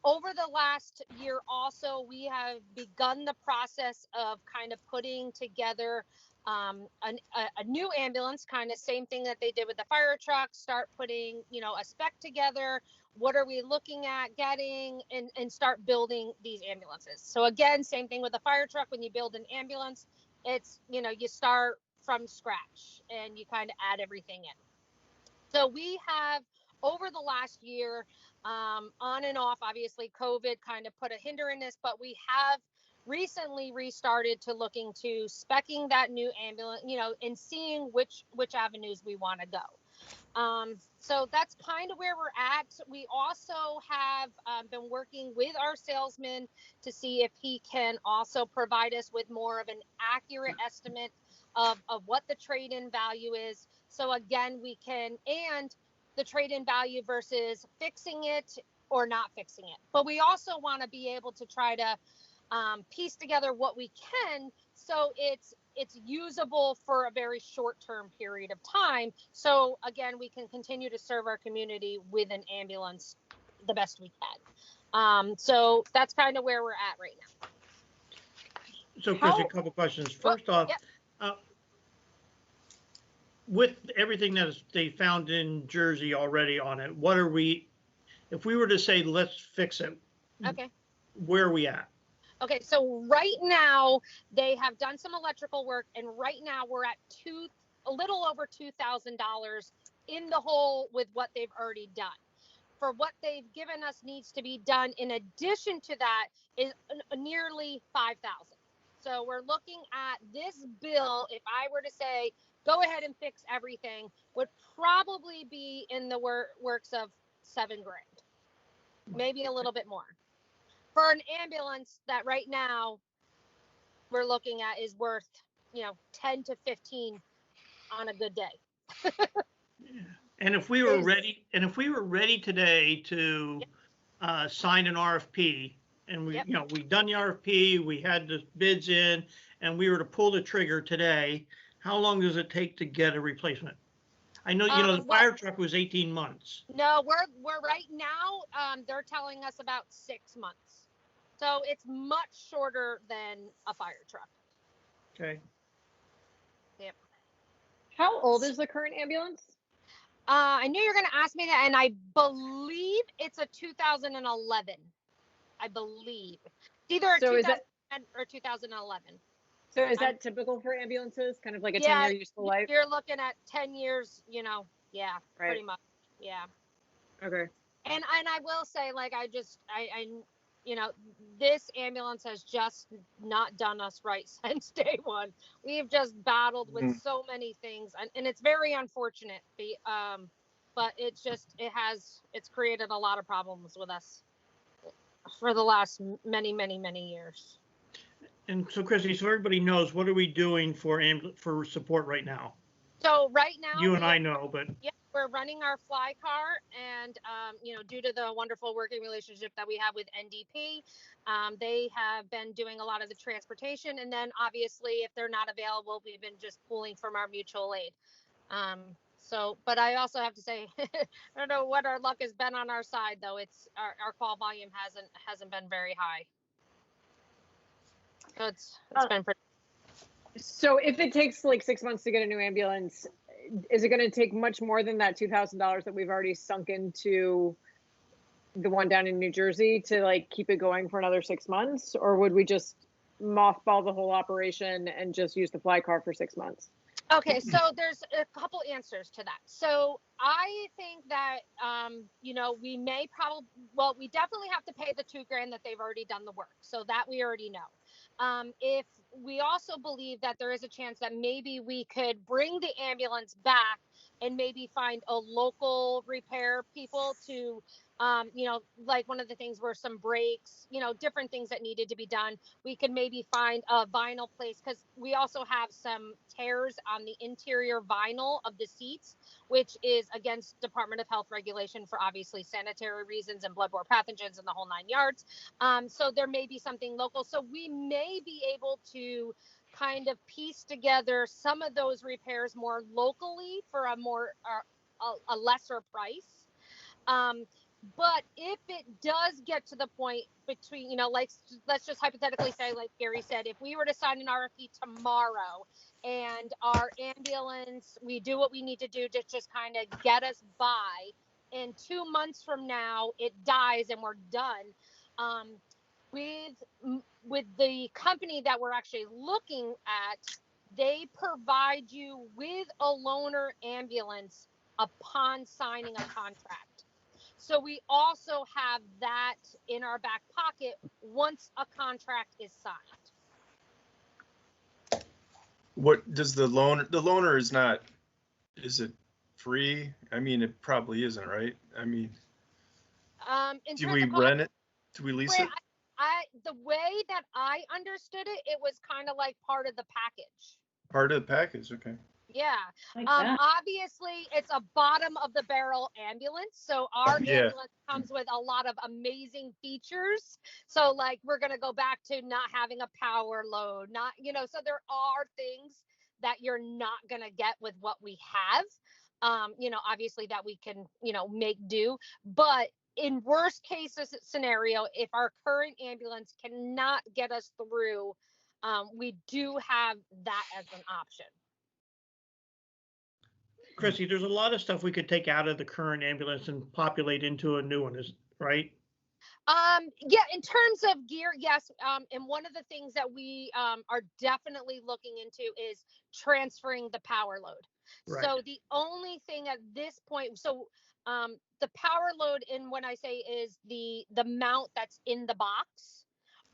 Over the last year also, we have begun the process of kind of putting together a new ambulance, kind of same thing that they did with the fire truck, start putting, a spec together. What are we looking at getting and start building these ambulances. So again, same thing with the fire truck. When you build an ambulance, it's, you start from scratch and you kind of add everything in. So we have over the last year, on and off, obviously COVID kind of put a hinder in this, but we have recently restarted to looking to speccing that new ambulance, and seeing which avenues we want to go. So that's kind of where we're at. We also have been working with our salesman to see if he can also provide us with more of an accurate estimate of what the trade-in value is. So again, we can, and the trade-in value versus fixing it or not fixing it. But we also want to be able to try to piece together what we can so it's usable for a very short-term period of time. So again, we can continue to serve our community with an ambulance the best we can. So that's kind of where we're at right now. So Chris, How- a couple questions. First off, Yep. with everything that they found in Jersey already on it, what are we, if we were to say, let's fix it, Okay. where are we at? Okay, so right now they have done some electrical work, and right now we're at a little over $2,000 in the hole with what they've already done. For what they've given us needs to be done in addition to that is nearly 5,000. So we're looking at this bill. If I were to say, go ahead and fix everything, would probably be in the works of $7,000, maybe a little bit more. For an ambulance that right now we're looking at is worth, 10 to 15 on a good day. And if we were ready today to sign an RFP, and we, Yep. we've done the RFP, we had the bids in, and we were to pull the trigger today, how long does it take to get a replacement? I know, the fire truck was 18 months. No, we're right now, they're telling us about 6 months. So it's much shorter than a fire truck. Okay. Yep. How old is the current ambulance? I knew you were going to ask me that, and I believe it's a 2011. I believe. Either a So is 2010 or 2011. So is that typical for ambulances? Kind of like a Yeah, 10-year useful life? You're looking at 10 years, yeah, Right. pretty much. Yeah. Okay. And I will say, like, this ambulance has just not done us right since day one. We've just battled with so many things, and it's very unfortunate. But it's created a lot of problems with us for the last many, many, many years. And so Chrissy, so everybody knows, what are we doing for support right now? So right now, You and I know, but yeah, we're running our fly car, and due to the wonderful working relationship that we have with NDP, they have been doing a lot of the transportation, and then obviously if they're not available, we've been just pulling from our mutual aid. But I also have to say, I don't know what our luck has been on our side, though. It's our call volume hasn't been very high. So it's been pretty. So if it takes like 6 months to get a new ambulance, is it going to take much more than that $2,000 that we've already sunk into the one down in New Jersey to like keep it going for another 6 months? Or would we just mothball the whole operation and just use the fly car for 6 months? Okay, so there's a couple answers to that. So I think that, we may we definitely have to pay the $2,000 that they've already done the work. So that we already know. If we also believe that there is a chance that maybe we could bring the ambulance back and maybe find a local repair people to, like one of the things were some brakes, different things that needed to be done. We could maybe find a vinyl place, because we also have some tears on the interior vinyl of the seats, which is against Department of Health regulation for obviously sanitary reasons and bloodborne pathogens and the whole 9 yards. So there may be something local. So we may be able to kind of piece together some of those repairs more locally for a lesser price. But if it does get to the point between, let's just hypothetically say, like Gary said, if we were to sign an RFP tomorrow and our ambulance, we do what we need to do to just kind of get us by, and 2 months from now it dies and we're done, with the company that we're actually looking at, they provide you with a loaner ambulance upon signing a contract. So we also have that in our back pocket once a contract is signed. What does the loaner is it free? I mean, it probably isn't, right? I mean, do we rent it? Do we lease it? The way that I understood it, it was kind of like part of the package. Part of the package, okay. Yeah. Like that. Obviously, it's a bottom of the barrel ambulance. So our ambulance comes with a lot of amazing features. So like we're going to go back to not having a power load, so there are things that you're not going to get with what we have. Obviously that we can, make do. But in worst case scenario, if our current ambulance cannot get us through we do have that as an option. Chrissy, there's a lot of stuff we could take out of the current ambulance and populate into a new one, is right? Yeah, in terms of gear, yes. And one of the things that we are definitely looking into is transferring the power load. Right. So the only thing at this point, the power load, in when I say is the mount that's in the box,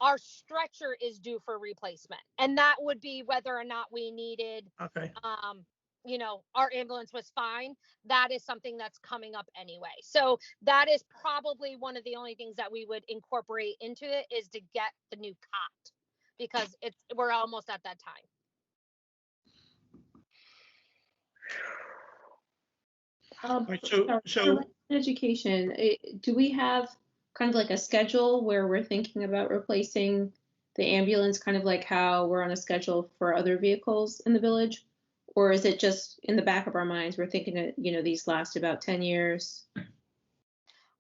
our stretcher is due for replacement, and that would be whether or not we needed. Okay. Our ambulance was fine. That is something that's coming up anyway. So that is probably one of the only things that we would incorporate into it, is to get the new cot, because we're almost at that time. Right, so For education, do we have kind of like a schedule where we're thinking about replacing the ambulance, kind of like how we're on a schedule for other vehicles in the village? Or is it just in the back of our minds, we're thinking that, these last about 10 years?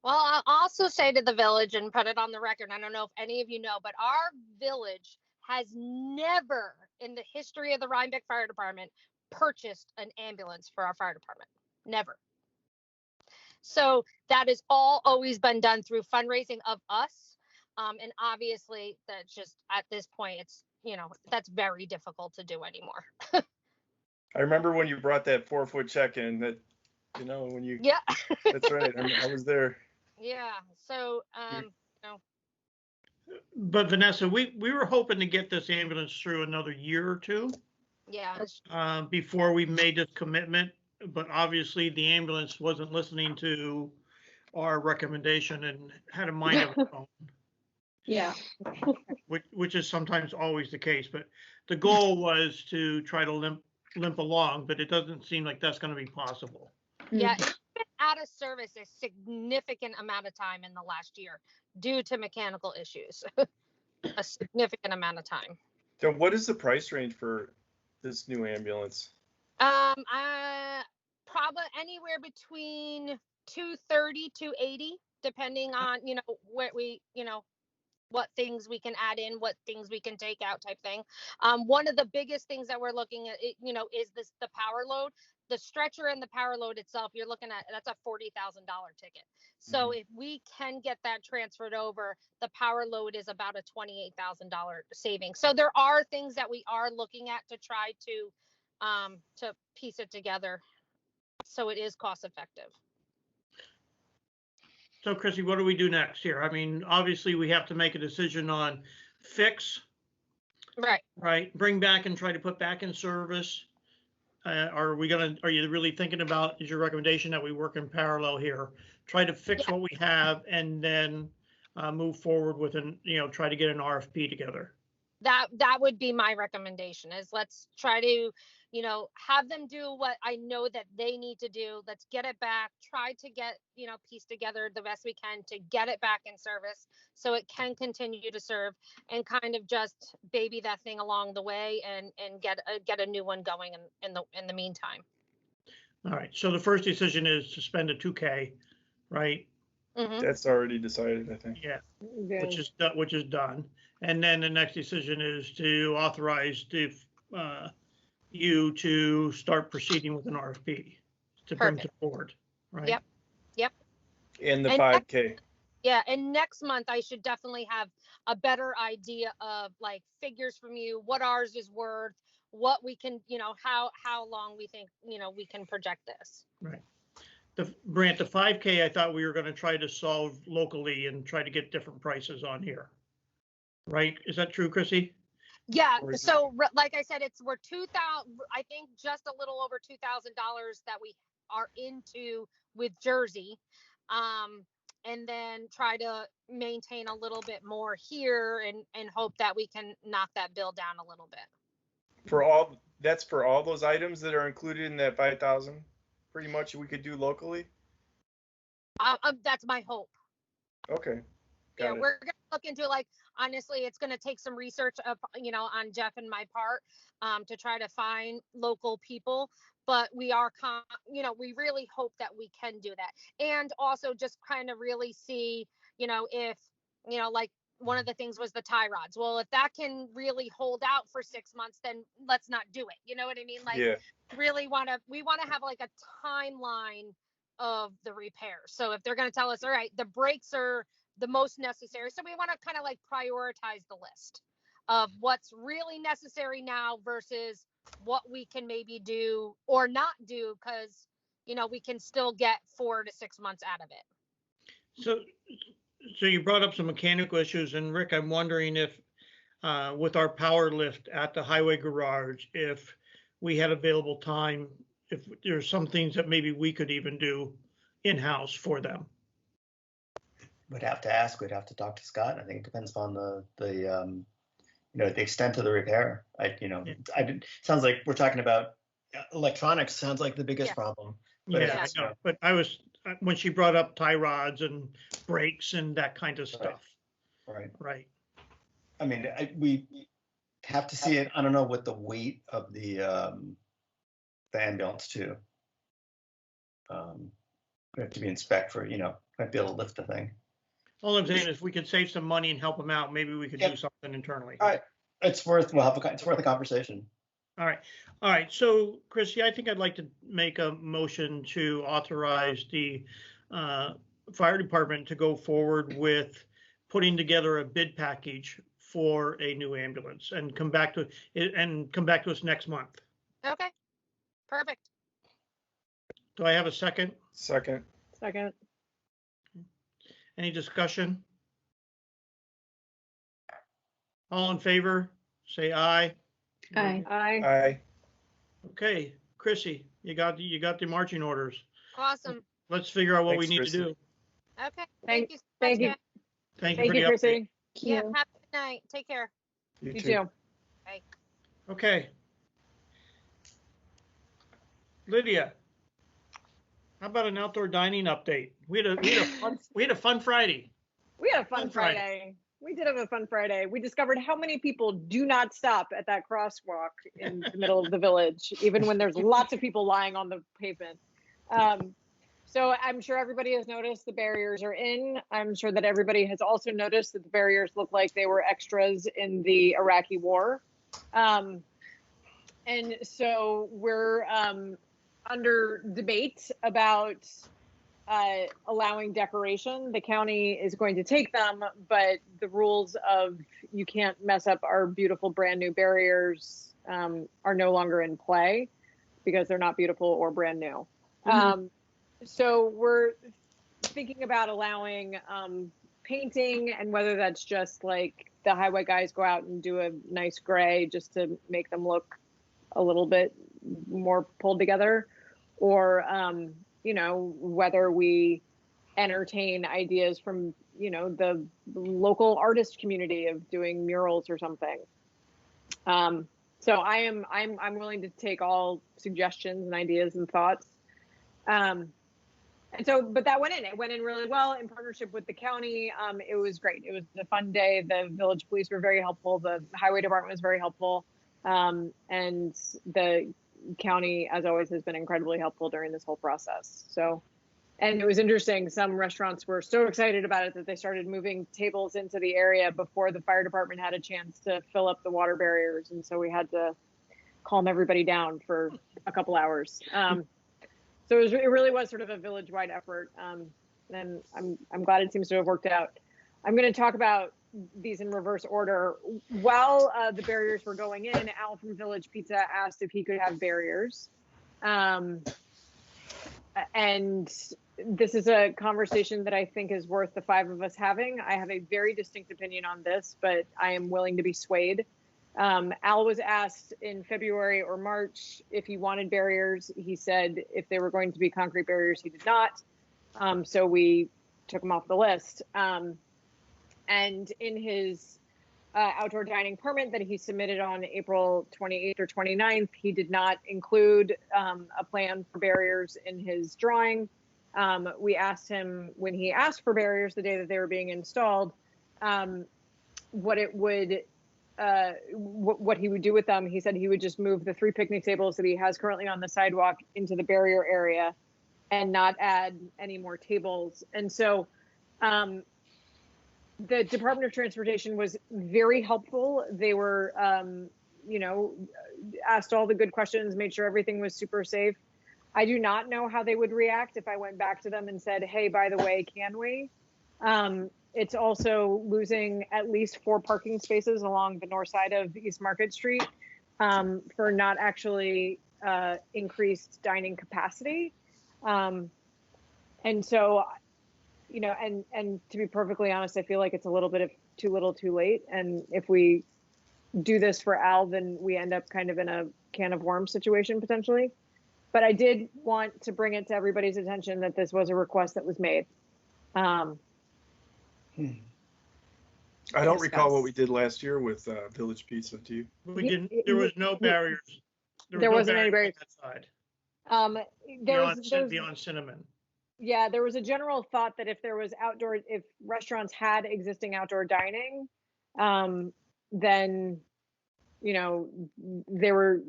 Well, I'll also say to the village, and put it on the record, I don't know if any of you know, but our village has never in the history of the Rhinebeck Fire Department purchased an ambulance for our fire department. Never. So that has always been done through fundraising of us. And obviously that's just, at this point, it's, that's very difficult to do anymore. I remember when you brought that 4-foot check in, that, when you, yeah, that's right. I was there. Yeah. So, But Vanessa, we were hoping to get this ambulance through another year or two yeah. before we made this commitment. But obviously the ambulance wasn't listening to our recommendation and had a mind of its own. Yeah. Which is sometimes always the case. But the goal was to try to limp along, but it doesn't seem like that's going to be possible. Yeah, it's been out of service a significant amount of time in the last year due to mechanical issues. A significant amount of time. So what is the price range for this new ambulance? Probably anywhere between $230 to $280, depending on what things we can add in, what things we can take out, type thing. One of the biggest things that we're looking at, is the power load. The stretcher and the power load itself, you're looking at, that's a $40,000 ticket. So if we can get that transferred over, the power load is about a $28,000 saving. So there are things that we are looking at to try to piece it together, so it is cost effective. So Chrissy, what do we do next here? I mean, obviously we have to make a decision on fix. Right. Bring back and try to put back in service. Are you really thinking about, is your recommendation that we work in parallel here? Try to fix what we have and then move forward with try to get an RFP together. That would be my recommendation, is let's try to, have them do what I know that they need to do. Let's get it back, try to get, piece together the best we can to get it back in service so it can continue to serve, and kind of just baby that thing along the way and get a new one going in the meantime. All right. So the first decision is to spend a $2K, right? Mm-hmm. That's already decided, I think. Yeah, which is done. And then the next decision is to authorize you to start proceeding with an RFP to bring to the board, right? Yep. And the And 5K. And next month I should definitely have a better idea of like figures from you, what ours is worth, what we can, how long we think, we can project this. Right. Brant, the 5K, I thought we were going to try to solve locally and try to get different prices on here. Right? Is that true, Chrissy? Yeah. So like I said, we're 2,000, I think just a little over $2,000 that we are into with Jersey. And then try to maintain a little bit more here and hope that we can knock that bill down a little bit. That's for all those items that are included in that 5,000, pretty much we could do locally? That's my hope. Okay. Yeah, we're gonna look into, like, honestly, it's gonna take some research up, on Jeff and my part, to try to find local people. But we are, we really hope that we can do that, and also just kind of really see, if, like one of the things was the tie rods. Well, if that can really hold out for 6 months, then let's not do it. You know what I mean? Like, Yeah. we want to have like a timeline of the repairs. So if they're going to tell us, all right, the brakes are the most necessary, so we want to kind of like prioritize the list of what's really necessary now versus what we can maybe do or not do, because we can still get 4 to 6 months out of it. So you brought up some mechanical issues, and Rick, I'm wondering if with our power lift at the highway garage, if we had available time, if there's some things that maybe we could even do in-house for them. We'd have to ask. We'd have to talk to Scott. I think it depends on the extent of the repair. Sounds like we're talking about electronics. Sounds like the biggest problem. But Yeah, I know. But I was when she brought up tie rods and brakes and that kind of stuff. Right. I mean, we have to see it. I don't know what the weight of the ambulance too. We have to be in spec for, might be able to lift the thing. All I'm saying is if we could save some money and help them out, maybe we could do something internally. All right. It's worth a conversation. All right. So, Chrissy, I think I'd like to make a motion to authorize the fire department to go forward with putting together a bid package for a new ambulance and come back to us next month. Okay, perfect. Do I have a second? Second. Any discussion? All in favor, say aye. Aye. Okay, Chrissy, you got the marching orders. Awesome. Let's figure out what we Thanks, need Chrissy. to do. Okay. Thank you so much, Thank you. guys. Thank you Thank for you, the update. Chrissy. Yeah, have a good night. Take care. You too. Bye. Okay. Lydia, how about an outdoor dining update? We had a fun Friday. We had a fun Friday. We did have a fun Friday. We discovered how many people do not stop at that crosswalk in the middle of the village, even when there's lots of people lying on the pavement. So I'm sure everybody has noticed the barriers are in. I'm sure that everybody has also noticed that the barriers look like they were extras in the Iraqi war. And so we're under debate about allowing decoration. The county is going to take them, but the rules of you can't mess up our beautiful brand new barriers are no longer in play because they're not beautiful or brand new. So we're thinking about allowing painting, and whether that's just like the highway guys go out and do a nice gray just to make them look a little bit more pulled together, or whether we entertain ideas from the local artist community of doing murals or something. So I'm willing to take all suggestions and ideas and thoughts. But that went in. It went in really well in partnership with the county. It was great. It was a fun day. The village police were very helpful. The highway department was very helpful. And the county, as always, has been incredibly helpful during this whole process. So, and it was interesting. Some restaurants were so excited about it that they started moving tables into the area before the fire department had a chance to fill up the water barriers. And so we had to calm everybody down for a couple hours. So it really was sort of a village-wide effort, and I'm glad it seems to have worked out. I'm going to talk about these in reverse order. While the barriers were going in, Al from Village Pizza asked if he could have barriers, and this is a conversation that I think is worth the 5 of us having. I have a very distinct opinion on this, but I am willing to be swayed. Al was asked in February or March if he wanted barriers. He said if they were going to be concrete barriers, he did not. So we took him off the list. And in his outdoor dining permit that he submitted on April 28th or 29th, he did not include a plan for barriers in his drawing. We asked him when he asked for barriers the day that they were being installed, what he would do with them. He said he would just move the 3 picnic tables that he has currently on the sidewalk into the barrier area and not add any more tables. And so The Department of Transportation was very helpful. They were, asked all the good questions, made sure everything was super safe. I do not know how they would react if I went back to them and said, hey, by the way, can we? It's also losing at least 4 parking spaces along the north side of East Market Street for not actually increased dining capacity. And so, and to be perfectly honest, I feel like it's a little bit of too little too late. And if we do this for Al, then we end up kind of in a can of worms situation potentially. But I did want to bring it to everybody's attention that this was a request that was made. I don't recall what we did last year with Village Pizza. Do you? We didn't, there was no barriers. There wasn't any barriers. On that side. There's Beyond Cinnamon. Yeah, there was a general thought that if there was if restaurants had existing outdoor dining, then, they were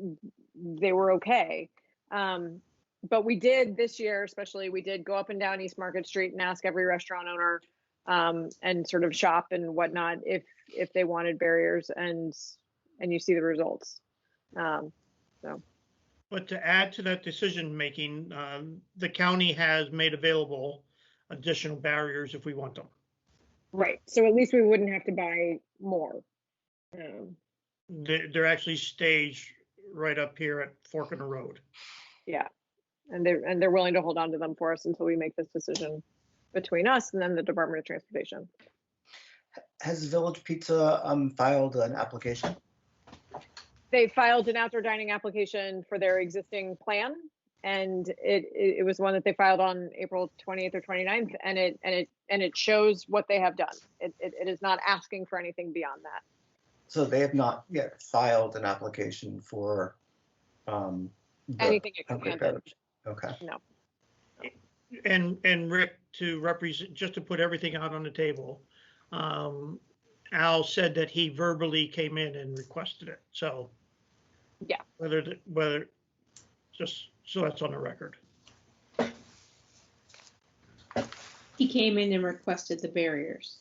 okay. But we did this year, especially, we did go up and down East Market Street and ask every restaurant owner and sort of shop and whatnot if they wanted barriers, and you see the results. So. But to add to that decision making, the county has made available additional barriers if we want them. Right. So at least we wouldn't have to buy more. They're actually staged right up here at Fork in the Road. Yeah, and they're willing to hold on to them for us until we make this decision between us and then the Department of Transportation. Has Village Pizza filed an application? They filed an outdoor dining application for their existing plan, and it was one that they filed on April 28th or 29th, and it shows what they have done. It is not asking for anything beyond that. So they have not yet filed an application for anything okay, expanded. Okay. No. And Rick, to represent, just to put everything out on the table, Al said that he verbally came in and requested it. So yeah, whether just so that's on the record. He came in and requested the barriers.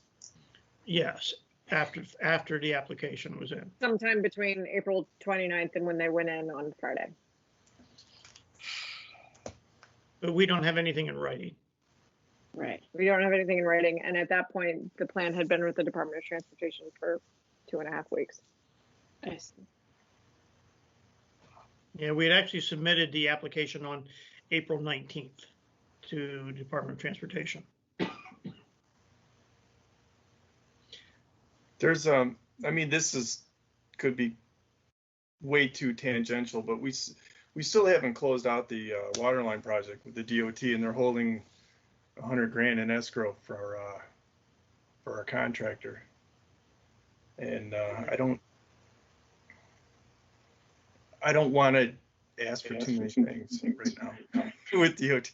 Yes, after the application was in. Sometime between April 29th and when they went in on Friday. But we don't have anything in writing. Right. We don't have anything in writing. And at that point, the plan had been with the Department of Transportation for 2.5 weeks. I see. Yeah, we had actually submitted the application on April 19th to Department of Transportation. There's, I mean, could be way too tangential, but we still haven't closed out the water line project with the DOT, and they're holding $100,000 in escrow for our contractor. And I don't want to ask for too many things right now with DOT.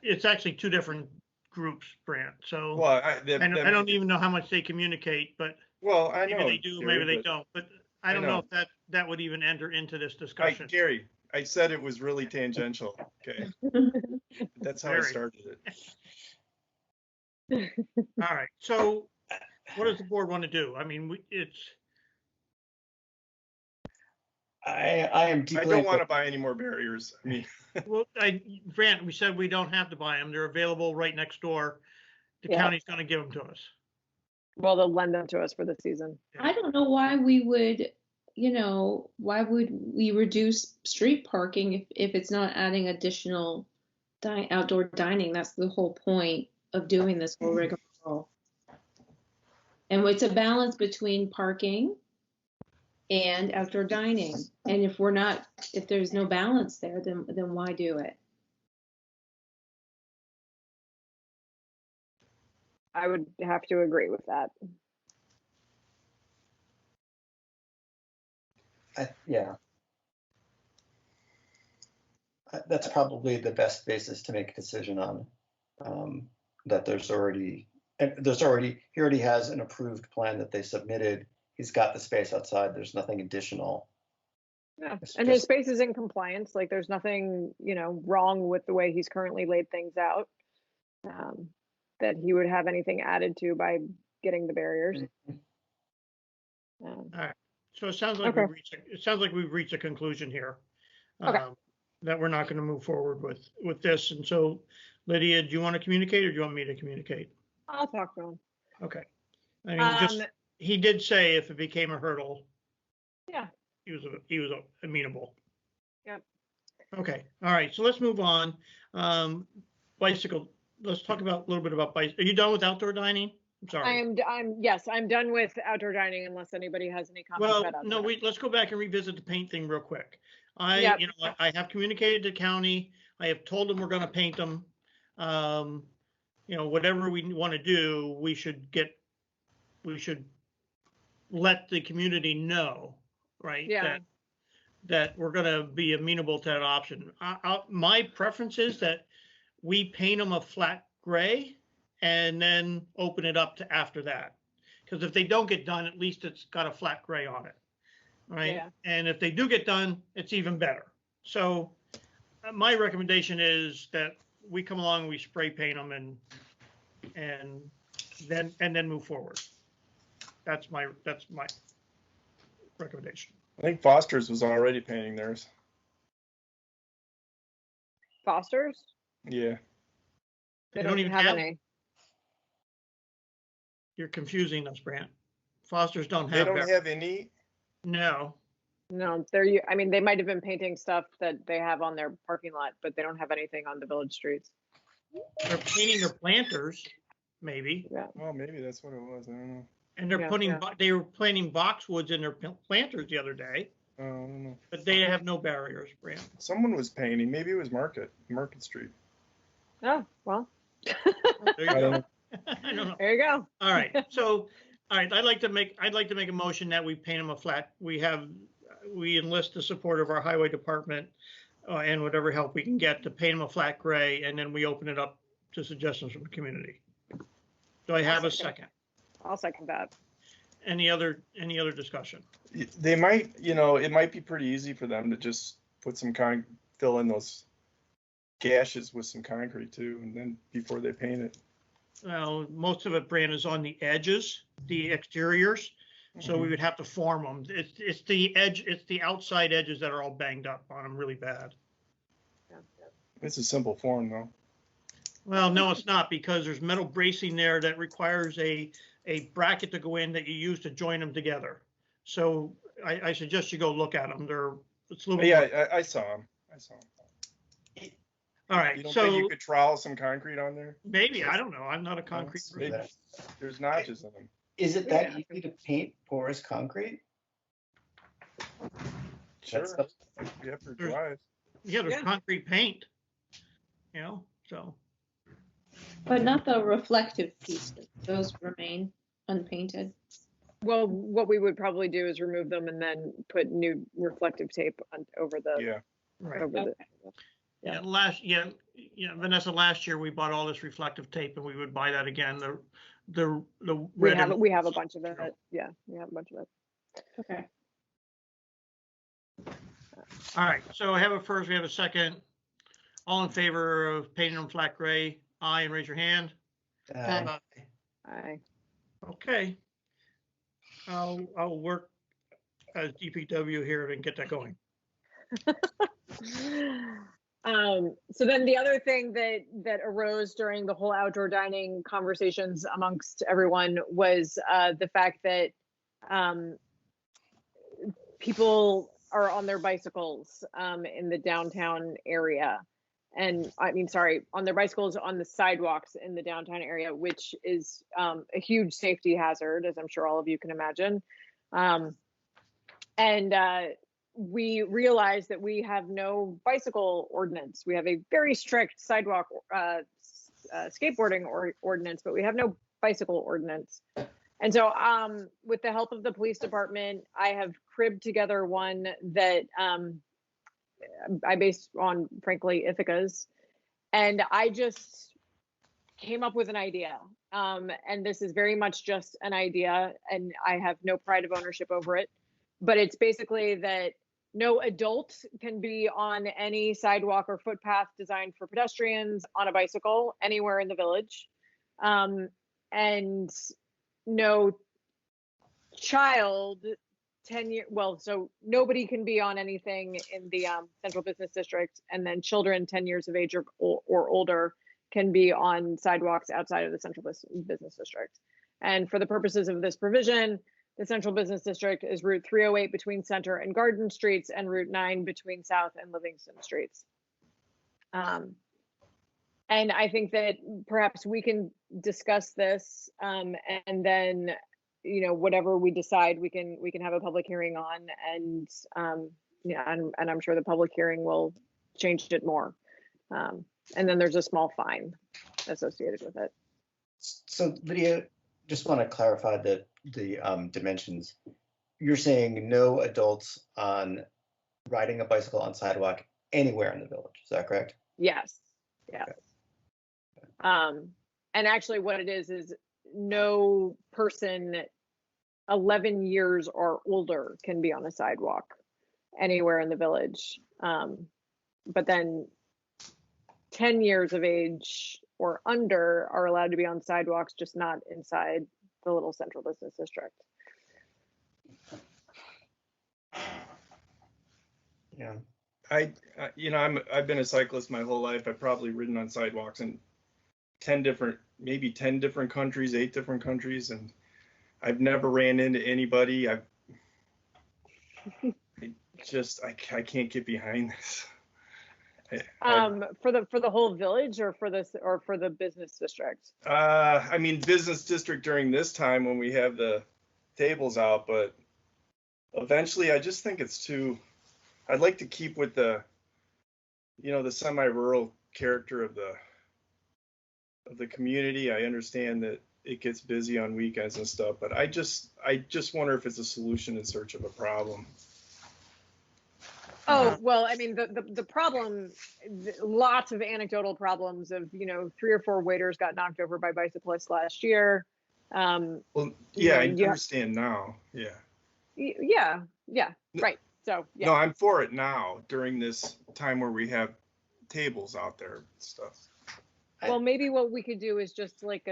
It's actually 2 different groups, Brant. So well, I don't even know how much they communicate, but well, I know maybe they do, Gary, maybe they don't. But I don't know if that would even enter into this discussion. Gary, I said it was really tangential. Okay, that's how I started it. All right. So, what does the board want to do? I mean, I am deeply. I don't want to buy any more barriers. I mean, well, Grant, we said we don't have to buy them. They're available right next door. The county's going to give them to us. Well, they'll lend them to us for the season. I don't know why we would, why would we reduce street parking if it's not adding additional outdoor dining? That's the whole point of doing this whole rigmarole. And it's a balance between parking and outdoor dining. And if there's no balance there, then why do it? I would have to agree with that. Yeah. That's probably the best basis to make a decision on. That he already has an approved plan that they submitted. He's got the space outside. There's nothing additional. Yeah, and his space is in compliance. Like there's nothing, wrong with the way he's currently laid things out. that he would have anything added to by getting the barriers. All right. So it sounds like Okay. we've reached a conclusion here. Okay. That we're not going to move forward with this. And so, Lydia, do you want to communicate or do you want me to communicate? I'll talk to him. Okay. I mean, he did say if it became a hurdle, Yeah. he was amenable. Yep. Okay. All right. So let's move on. Bicycle. Let's talk about a little bit about bicycle. Are you done with outdoor dining? I'm sorry. Yes, I'm done with outdoor dining unless anybody has any comments Well, about outdoor no, dining. let's go back and revisit the paint thing real quick. Yep. I have communicated to county. I have told them we're going to paint them. Whatever we want to do, we should let the community know, right? Yeah. That we're going to be amenable to that option. My preference is that we paint them a flat gray and then open it up to after that. Because if they don't get done, at least it's got a flat gray on it, right? Yeah. And if they do get done, it's even better. So my recommendation is that we come along, we spray paint them and then move forward. That's my recommendation. I think Foster's was already painting theirs. Foster's? Yeah. They don't even have any. You're confusing us, Brant. Foster's don't They have. don't have any. No. No, I mean, they might have been painting stuff that they have on their parking lot, but they don't have anything on the village streets. They're painting their planters, maybe. Yeah. Well, maybe that's what it was. I don't know. And they're they were planting boxwoods in their planters the other day. I don't know. But they have no barriers, Brant. Someone was painting. Maybe it was Market Street. Oh, well. There you go. I don't know. There you go. All right. So, all right. I'd like to make a motion that we paint them a flat. We enlist the support of our highway department and whatever help we can get to paint them a flat gray, and then we open it up to suggestions from the community. Do I have a second? I'll second that. Any other discussion? They might, it might be pretty easy for them to just put some fill in those gashes with some concrete too, and then before they paint it. Well, most of it, Brand, is on the edges, the exteriors. So we would have to form them. It's the outside edges that are all banged up on them really bad. It's a simple form though. Well, no, it's not, because there's metal bracing there that requires a bracket to go in that you use to join them together. So I suggest you go look at them. It's a little. Yeah, I saw them. All right. You don't so think you could trowel some concrete on there? Maybe, I don't know. I'm not a concrete Maybe. person. There's notches in them. Is it that easy to paint porous concrete? Sure. That's- You have to drive. Yeah, there's concrete paint. So. But not the reflective pieces. Those remain unpainted. Well, what we would probably do is remove them and then put new reflective tape over the. Yeah. Right. Over the. Vanessa, last year we bought all this reflective tape and we would buy that again. The We red have and- we have a bunch of it. Yeah, we have a bunch of it. Okay. All right, so I have a first, we have a second. All in favor of painting them flat gray, aye, and raise your hand. Aye. Okay. I'll work as DPW here and get that going. So then the other thing that arose during the whole outdoor dining conversations amongst everyone was the fact that people are on their bicycles in the downtown area. And on their bicycles on the sidewalks in the downtown area, which is a huge safety hazard, as I'm sure all of you can imagine. We realized that we have no bicycle ordinance. We have a very strict sidewalk skateboarding ordinance, but we have no bicycle ordinance. And so with the help of the police department, I have cribbed together one that I based on, frankly, Ithaca's. And I just came up with an idea. And this is very much just an idea, and I have no pride of ownership over it. But it's basically that no adult can be on any sidewalk or footpath designed for pedestrians on a bicycle anywhere in the village. And no child 10 year, well, so nobody can be on anything in the central business district, and then children 10 years of age or older can be on sidewalks outside of the central business district. And for the purposes of this provision, the central business district is Route 308 between Center and Garden Streets and Route 9 between South and Livingston Streets. And I think that perhaps we can discuss this, and then, you know, whatever we decide, we can have a public hearing on, and yeah, and I'm sure the public hearing will change it more. And then there's a small fine associated with it. So Lydia, just want to clarify the dimensions. You're saying no adults on riding a bicycle on sidewalk anywhere in the village. Is that correct? Yes. Yeah. Okay. And actually what it is no person 11 years or older can be on a sidewalk anywhere in the village. But then 10 years of age or under are allowed to be on sidewalks, just not inside the little central business district. Yeah. I've been a cyclist my whole life. I've probably ridden on sidewalks in 10 different countries, 8 different countries, and I've never ran into anybody. I can't get behind this. For the whole village, or for the business district? I mean, business district during this time when we have the tables out, but eventually I just think it's too, I'd like to keep with the, the semi-rural character of the community. I understand that it gets busy on weekends and stuff, but I just wonder if it's a solution in search of a problem. Oh, well, I mean, the problem, lots of anecdotal problems of, 3 or 4 waiters got knocked over by bicyclists last year. Well, yeah, I understand now. Yeah. Yeah, right. So, yeah. No, I'm for it now during this time where we have tables out there and stuff. Well, maybe what we could do is just like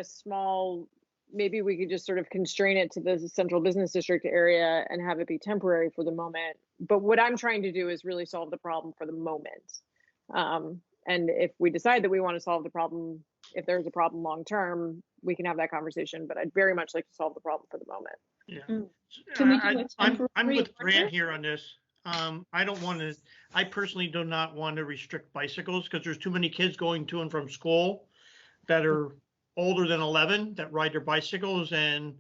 maybe we could just sort of constrain it to the central business district area and have it be temporary for the moment. But what I'm trying to do is really solve the problem for the moment. And if we decide that we want to solve the problem, if there's a problem long term, we can have that conversation. But I'd very much like to solve the problem for the moment. Yeah. Can we do I'm with Grant here on this. I personally do not want to restrict bicycles because there's too many kids going to and from school that are older than 11 that ride their bicycles, and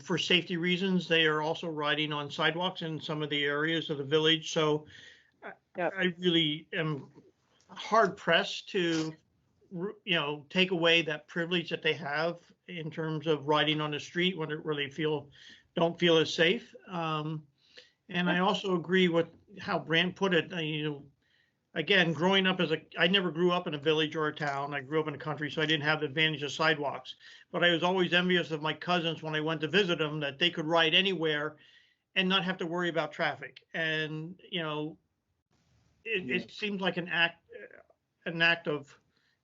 for safety reasons, they are also riding on sidewalks in some of the areas of the village. So I really am hard pressed to, take away that privilege that they have in terms of riding on the street when it really don't feel as safe. And I also agree with how Brant put it. Again, growing up I never grew up in a village or a town. I grew up in the country, so I didn't have the advantage of sidewalks. But I was always envious of my cousins when I went to visit them, that they could ride anywhere and not have to worry about traffic. And, it seems like an act of,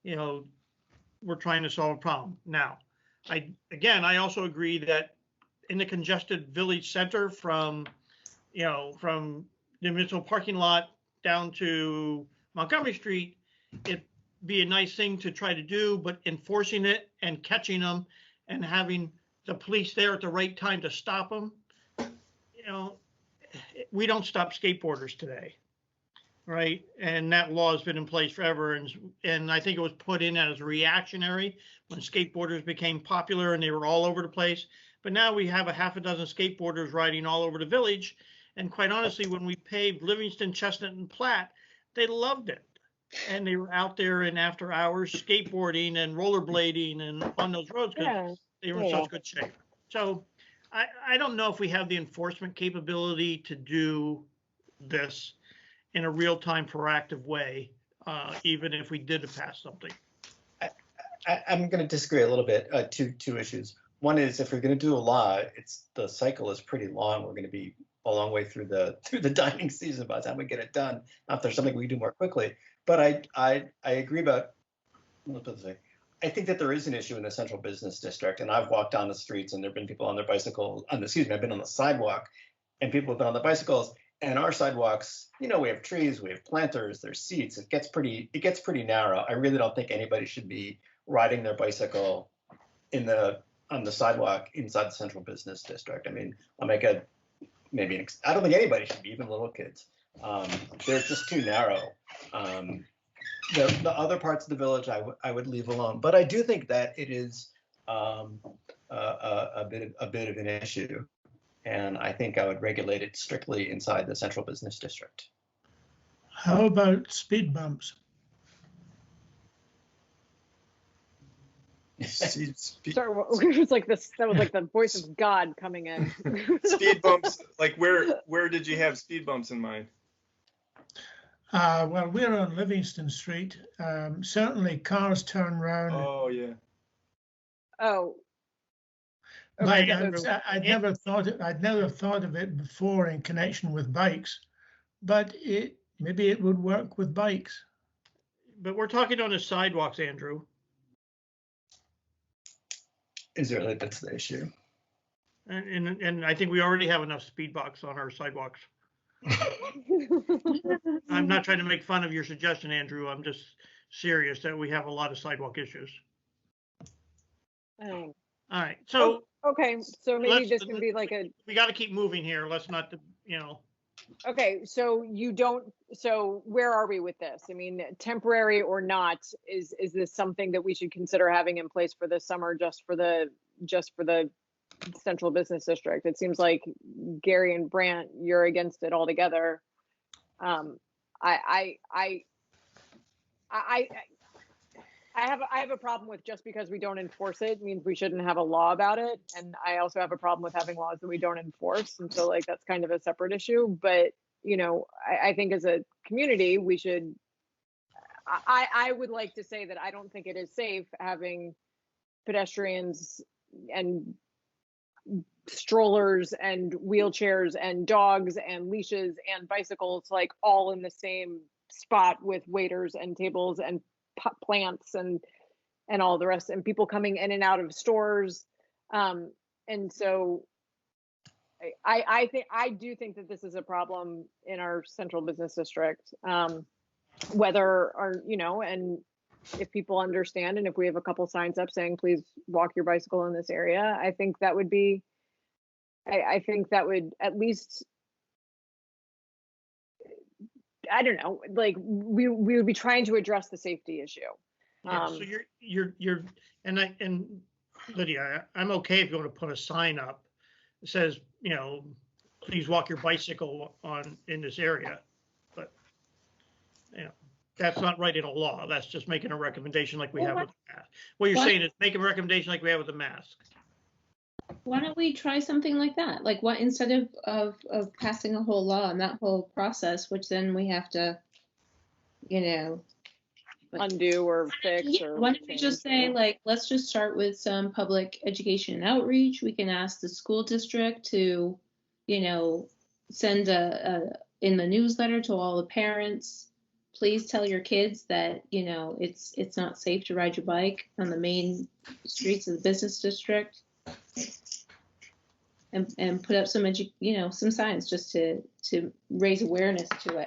we're trying to solve a problem. Now, I also agree that in the congested village center from the municipal parking lot down to Montgomery Street, it'd be a nice thing to try to do, but enforcing it and catching them and having the police there at the right time to stop them, we don't stop skateboarders today, right? And that law has been in place forever, and I think it was put in as reactionary when skateboarders became popular and they were all over the place. But now we have a half a dozen skateboarders riding all over the village. And quite honestly, when we paved Livingston, Chestnut, and Platt, they loved it. And they were out there in after hours skateboarding and rollerblading and on those roads because they were in such good shape. So I don't know if we have the enforcement capability to do this in a real-time proactive way, even if we did pass something. I'm going to disagree a little bit. Two issues. One is, if we're going to do a law, the cycle is pretty long. We're going to be a long way through the dining season by the time we get it done. Not if there's something we can do more quickly, but I agree about, let's put it this way, I think that there is an issue in the central business district, and I've walked down the streets and there've been people on their bicycle, I've been on the sidewalk and people have been on the bicycles, and our sidewalks, we have trees, we have planters, there's seats, it gets pretty narrow. I really don't think anybody should be riding their bicycle on the sidewalk inside the central business district. I mean, I don't think anybody should be, even little kids. They're just too narrow. The other parts of the village I would leave alone, but I do think that it is a bit of an issue, and I think I would regulate it strictly inside the central business district. How about speed bumps? Speed, Sorry, it was like this. That was like the voice of God coming in. speed bumps, like where did you have speed bumps in mind? Well, we're on Livingston Street. Certainly cars turn round. Oh, yeah. Oh. But Okay. I'd never thought of it before in connection with bikes, but maybe it would work with bikes. But we're talking on the sidewalks, Andrew. Is really that's the issue. And I think we already have enough speed bumps on our sidewalks. I'm not trying to make fun of your suggestion, Andrew. I'm just serious that we have a lot of sidewalk issues. Oh. All right, so Okay, so maybe this can be like a. we got to keep moving here. Let's not, Okay, so so where are we with this? I mean, temporary or not, is this something that we should consider having in place for this summer, just for the central business district? It seems like Gary and Brandt, you're against it altogether. I have a problem with just because we don't enforce it means we shouldn't have a law about it. And I also have a problem with having laws that we don't enforce. And so like, that's kind of a separate issue. But, I think as a community, we should, I would like to say that I don't think it is safe having pedestrians and strollers and wheelchairs and dogs and leashes and bicycles, like all in the same spot with waiters and tables and plants and all the rest, and people coming in and out of stores. And so I do think that this is a problem in our central business district, and if people understand, and if we have a couple signs up saying, please walk your bicycle in this area, I think that would be, I think that would at least, I don't know, like we would be trying to address the safety issue. yeah, so you're and Lydia, I'm okay if you want to put a sign up that says, please walk your bicycle in this area, but that's not writing a law. That's just making a recommendation like we have with the mask. What you're saying is make a recommendation like we have with the mask. Why don't we try something like that? Like what, instead of passing a whole law and that whole process, which then we have to, undo or fix. Yeah, or why don't we just say, like, let's just start with some public education and outreach. We can ask the school district to, send in the newsletter to all the parents, please tell your kids that, it's not safe to ride your bike on the main streets of the business district. And put up some some signs just to raise awareness to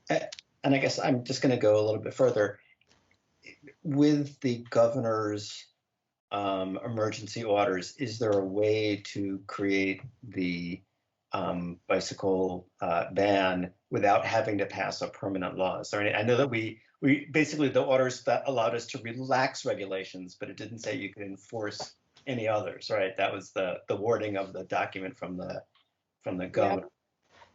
it. And I guess I'm just going to go a little bit further. With the governor's emergency orders, is there a way to create the bicycle ban without having to pass a permanent law? Is there any? I know that we basically, the orders that allowed us to relax regulations, but it didn't say you could enforce any others, right? That was the wording of the document from the governor.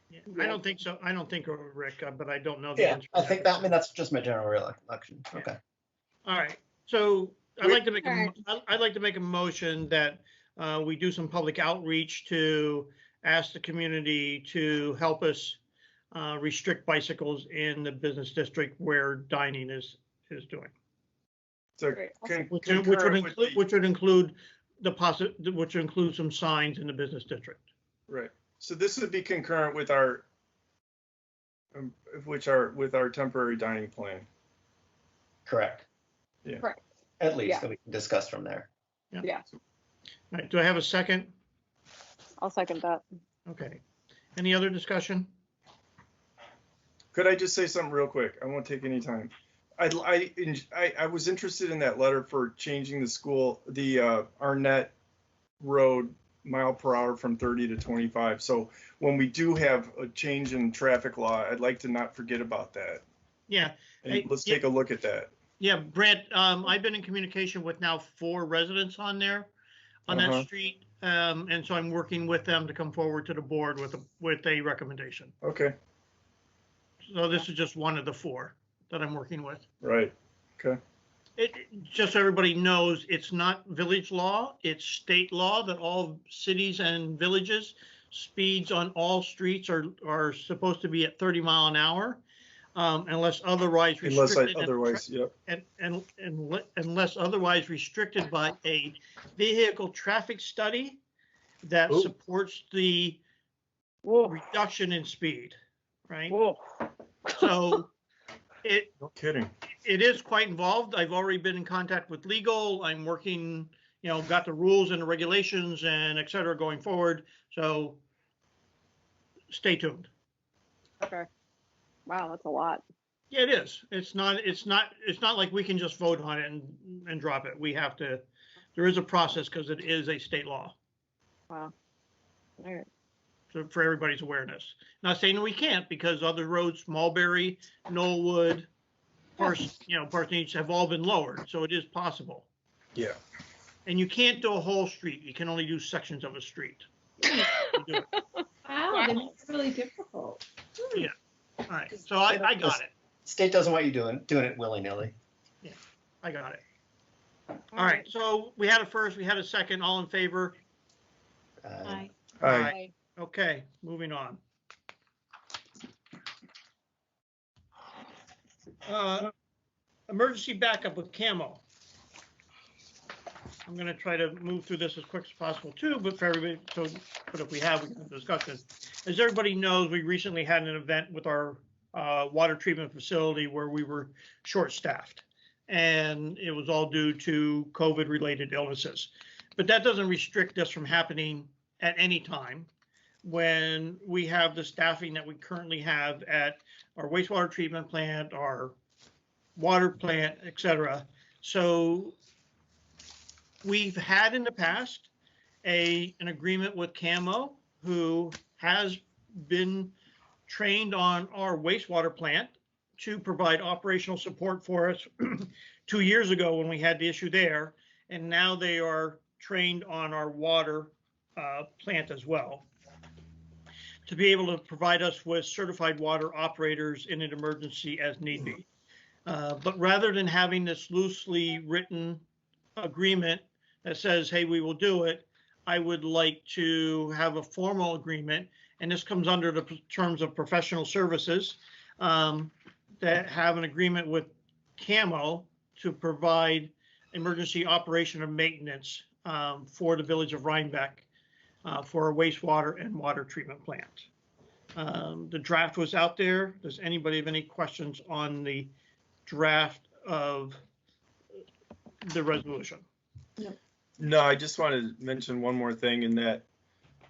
Yeah, I don't think so. I don't think, Rick, but I don't know the Yeah, answer. I think that. I mean, that's just my general recollection. Okay. All right. So I'd like to make a motion that we do some public outreach to ask the community to help us restrict bicycles in the business district where dining is doing. So Which would include some signs in the business district. right. So this would be concurrent with our temporary dining plan. Correct. Yeah. Correct. At least, Yeah. and we can discuss from there. Yeah, All right, do I have a second? I'll second that. Okay. Any other discussion? Could I just say something real quick? I won't take any time. I was interested in that letter for changing the school, the Arnett Road mph from 30 to 25. So when we do have a change in traffic law, I'd like to not forget about that. Yeah. And Hey, let's take a look at that. Yeah, Brent, I've been in communication with now 4 residents on there, on that street. And so I'm working with them to come forward to the board with a recommendation. Okay. So this is just one of the 4 that I'm working with. Right. Okay. Just so everybody knows, it's not village law, it's state law that all cities and villages, speeds on all streets are supposed to be at 30 mile an hour. Unless otherwise restricted. Yep. Unless otherwise restricted by a vehicle traffic study that supports the reduction in speed, right? So no kidding. It is quite involved. I've already been in contact with legal. I'm working, got the rules and the regulations and et cetera going forward. So stay tuned. Okay. Wow, that's a lot. Yeah, it is. It's not like we can just vote on it and drop it. We have to, there is a process because it is a state law. Wow. All right. So for everybody's awareness. Not saying we can't, because other roads, Mulberry, Knollwood, Parsonage have all been lowered. So it is possible. Yeah. And you can't do a whole street. You can only do sections of a street. Wow, that makes it really difficult. Yeah. All right, so I got it. State doesn't want you doing it willy-nilly. Yeah, I got it. All right, so we had a first, we had a second, all in favor? Aye. Aye. Okay, moving on. Emergency backup with camo. I'm gonna try to move through this as quick as possible too, but for everybody, but if we have, we can discuss it. As everybody knows, we recently had an event with our water treatment facility where we were short-staffed, and it was all due to COVID-related illnesses. But that doesn't restrict us from happening at any time when we have the staffing that we currently have at our wastewater treatment plant, our water plant, et cetera. So we've had in the past an agreement with CAMO, who has been trained on our wastewater plant to provide operational support for us 2 years ago when we had the issue there. And now they are trained on our water plant as well, to be able to provide us with certified water operators in an emergency as need be. But rather than having this loosely written agreement that says, hey, we will do it, I would like to have a formal agreement, and this comes under the terms of professional services, that have an agreement with CAMO to provide emergency operation and maintenance for the village of Rhinebeck for a wastewater and water treatment plant. The draft was out there. Does anybody have any questions on the draft of the resolution? No, I just wanted to mention one more thing, in that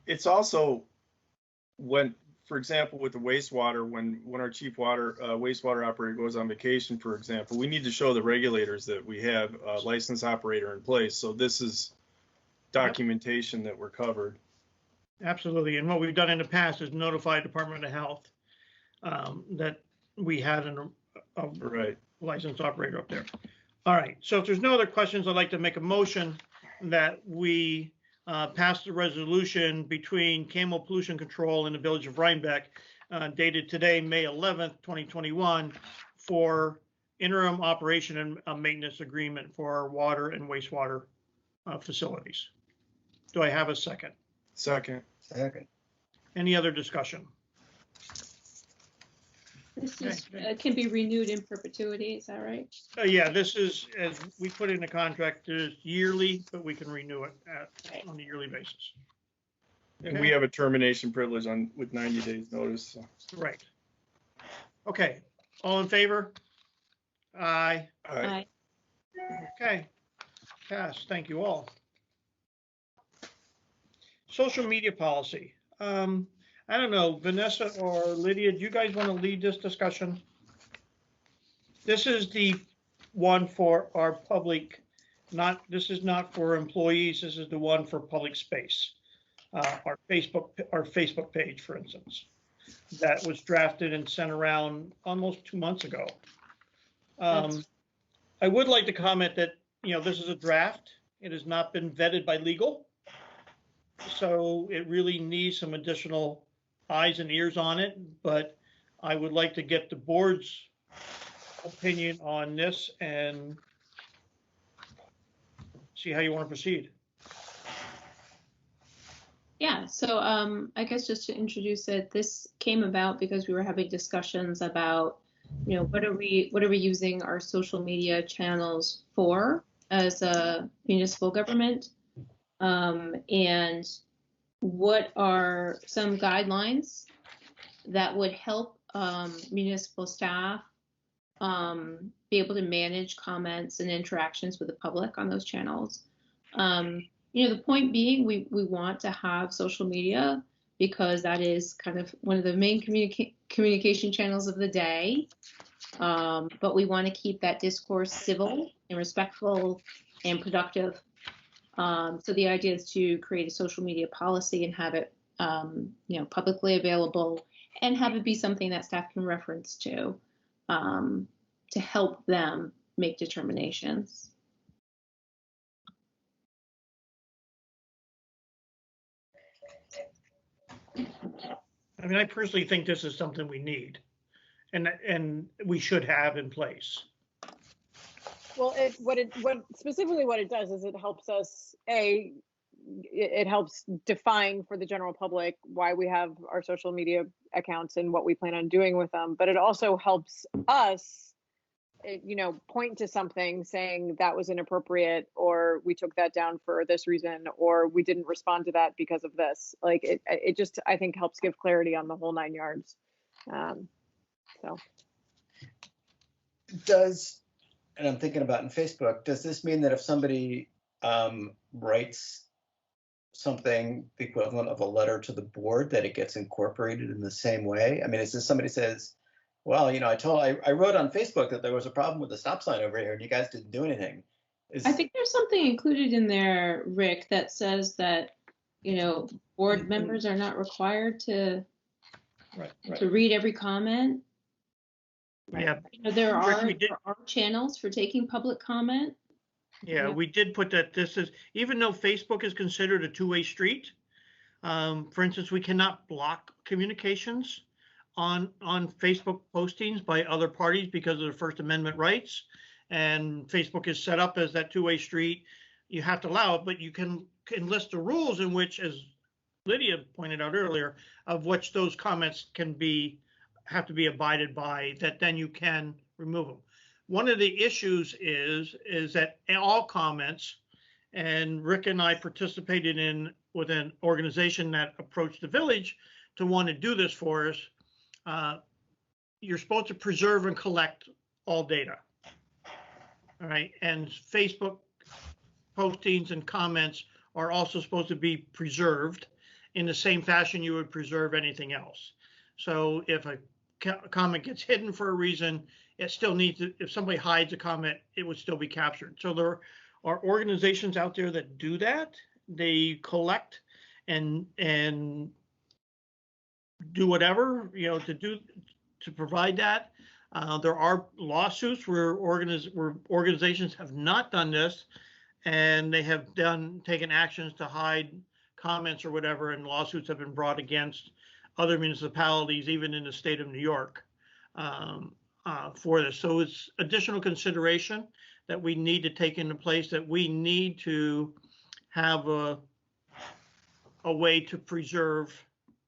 it's also when, for example, with the wastewater, when our chief wastewater operator goes on vacation, for example, we need to show the regulators that we have a licensed operator in place. So this is documentation that we're covered. Absolutely. And what we've done in the past is notify Department of Health that we had a licensed operator up there. All right. So if there's no other questions, I'd like to make a motion that we pass the resolution between CAMO Pollution Control and the Village of Rhinebeck, dated today, May 11th, 2021, for interim operation and maintenance agreement for our water and wastewater facilities. Do I have a second? Second. Any other discussion? This is, can be renewed in perpetuity, is that right? Yeah, this is, as we put in the contract, is yearly, but we can renew it on a yearly basis. And we have a termination privilege with 90 days notice. So. Right. Okay, all in favor? Aye. Aye. Yes, thank you all. Social media policy. I don't know, Vanessa or Lydia, do you guys want to lead this discussion? This is the one for our public, this is not for employees, this is the one for public space. Our Facebook page, for instance, that was drafted and sent around almost 2 months ago. I would like to comment that, this is a draft. It has not been vetted by legal. So it really needs some additional eyes and ears on it, but I would like to get the board's opinion on this and see how you want to proceed. Yeah, so I guess just to introduce it, this came about because we were having discussions about, what are we using our social media channels for as a municipal government, and what are some guidelines that would help municipal staff be able to manage comments and interactions with the public on those channels. The point being, we want to have social media because that is kind of one of the main communication channels of the day. But we want to keep that discourse civil and respectful and productive. So the idea is to create a social media policy and have it, publicly available and have it be something that staff can reference to help them make determinations. I mean, I personally think this is something we need and we should have in place. Well, what it does is it helps us, it helps define for the general public why we have our social media accounts and what we plan on doing with them. But it also helps us, point to something saying that was inappropriate, or we took that down for this reason, or we didn't respond to that because of this. Like it just, I think, helps give clarity on the whole 9 yards. So. And I'm thinking about in Facebook, does this mean that if somebody writes something the equivalent of a letter to the board, that it gets incorporated in the same way? I mean, is this somebody says, well, I wrote on Facebook that there was a problem with the stop sign over here and you guys didn't do anything. I think there's something included in there, Rick, that says that, board members are not required to read every comment. Yeah. There are channels for taking public comment. Yeah, we did put that even though Facebook is considered a two-way street, for instance, we cannot block communications on Facebook postings by other parties because of the First Amendment rights. And Facebook is set up as that two-way street. You have to allow it, but you can list the rules in which, as Lydia pointed out earlier, of which those comments have to be abided by, that then you can remove them. One of the issues is that all comments, and Rick and I participated with an organization that approached the village to want to do this for us. You're supposed to preserve and collect all data. All right, and Facebook postings and comments are also supposed to be preserved in the same fashion you would preserve anything else. So if a comment gets hidden for a reason, it still needs to, if somebody hides a comment, it would still be captured. So there are organizations out there that do that. They collect and do whatever, to provide that. There are lawsuits where organizations have not done this, and they have taken actions to hide comments or whatever, and lawsuits have been brought against other municipalities, even in the state of New York, for this. So it's additional consideration that we need to take into place, that we need to have a way to preserve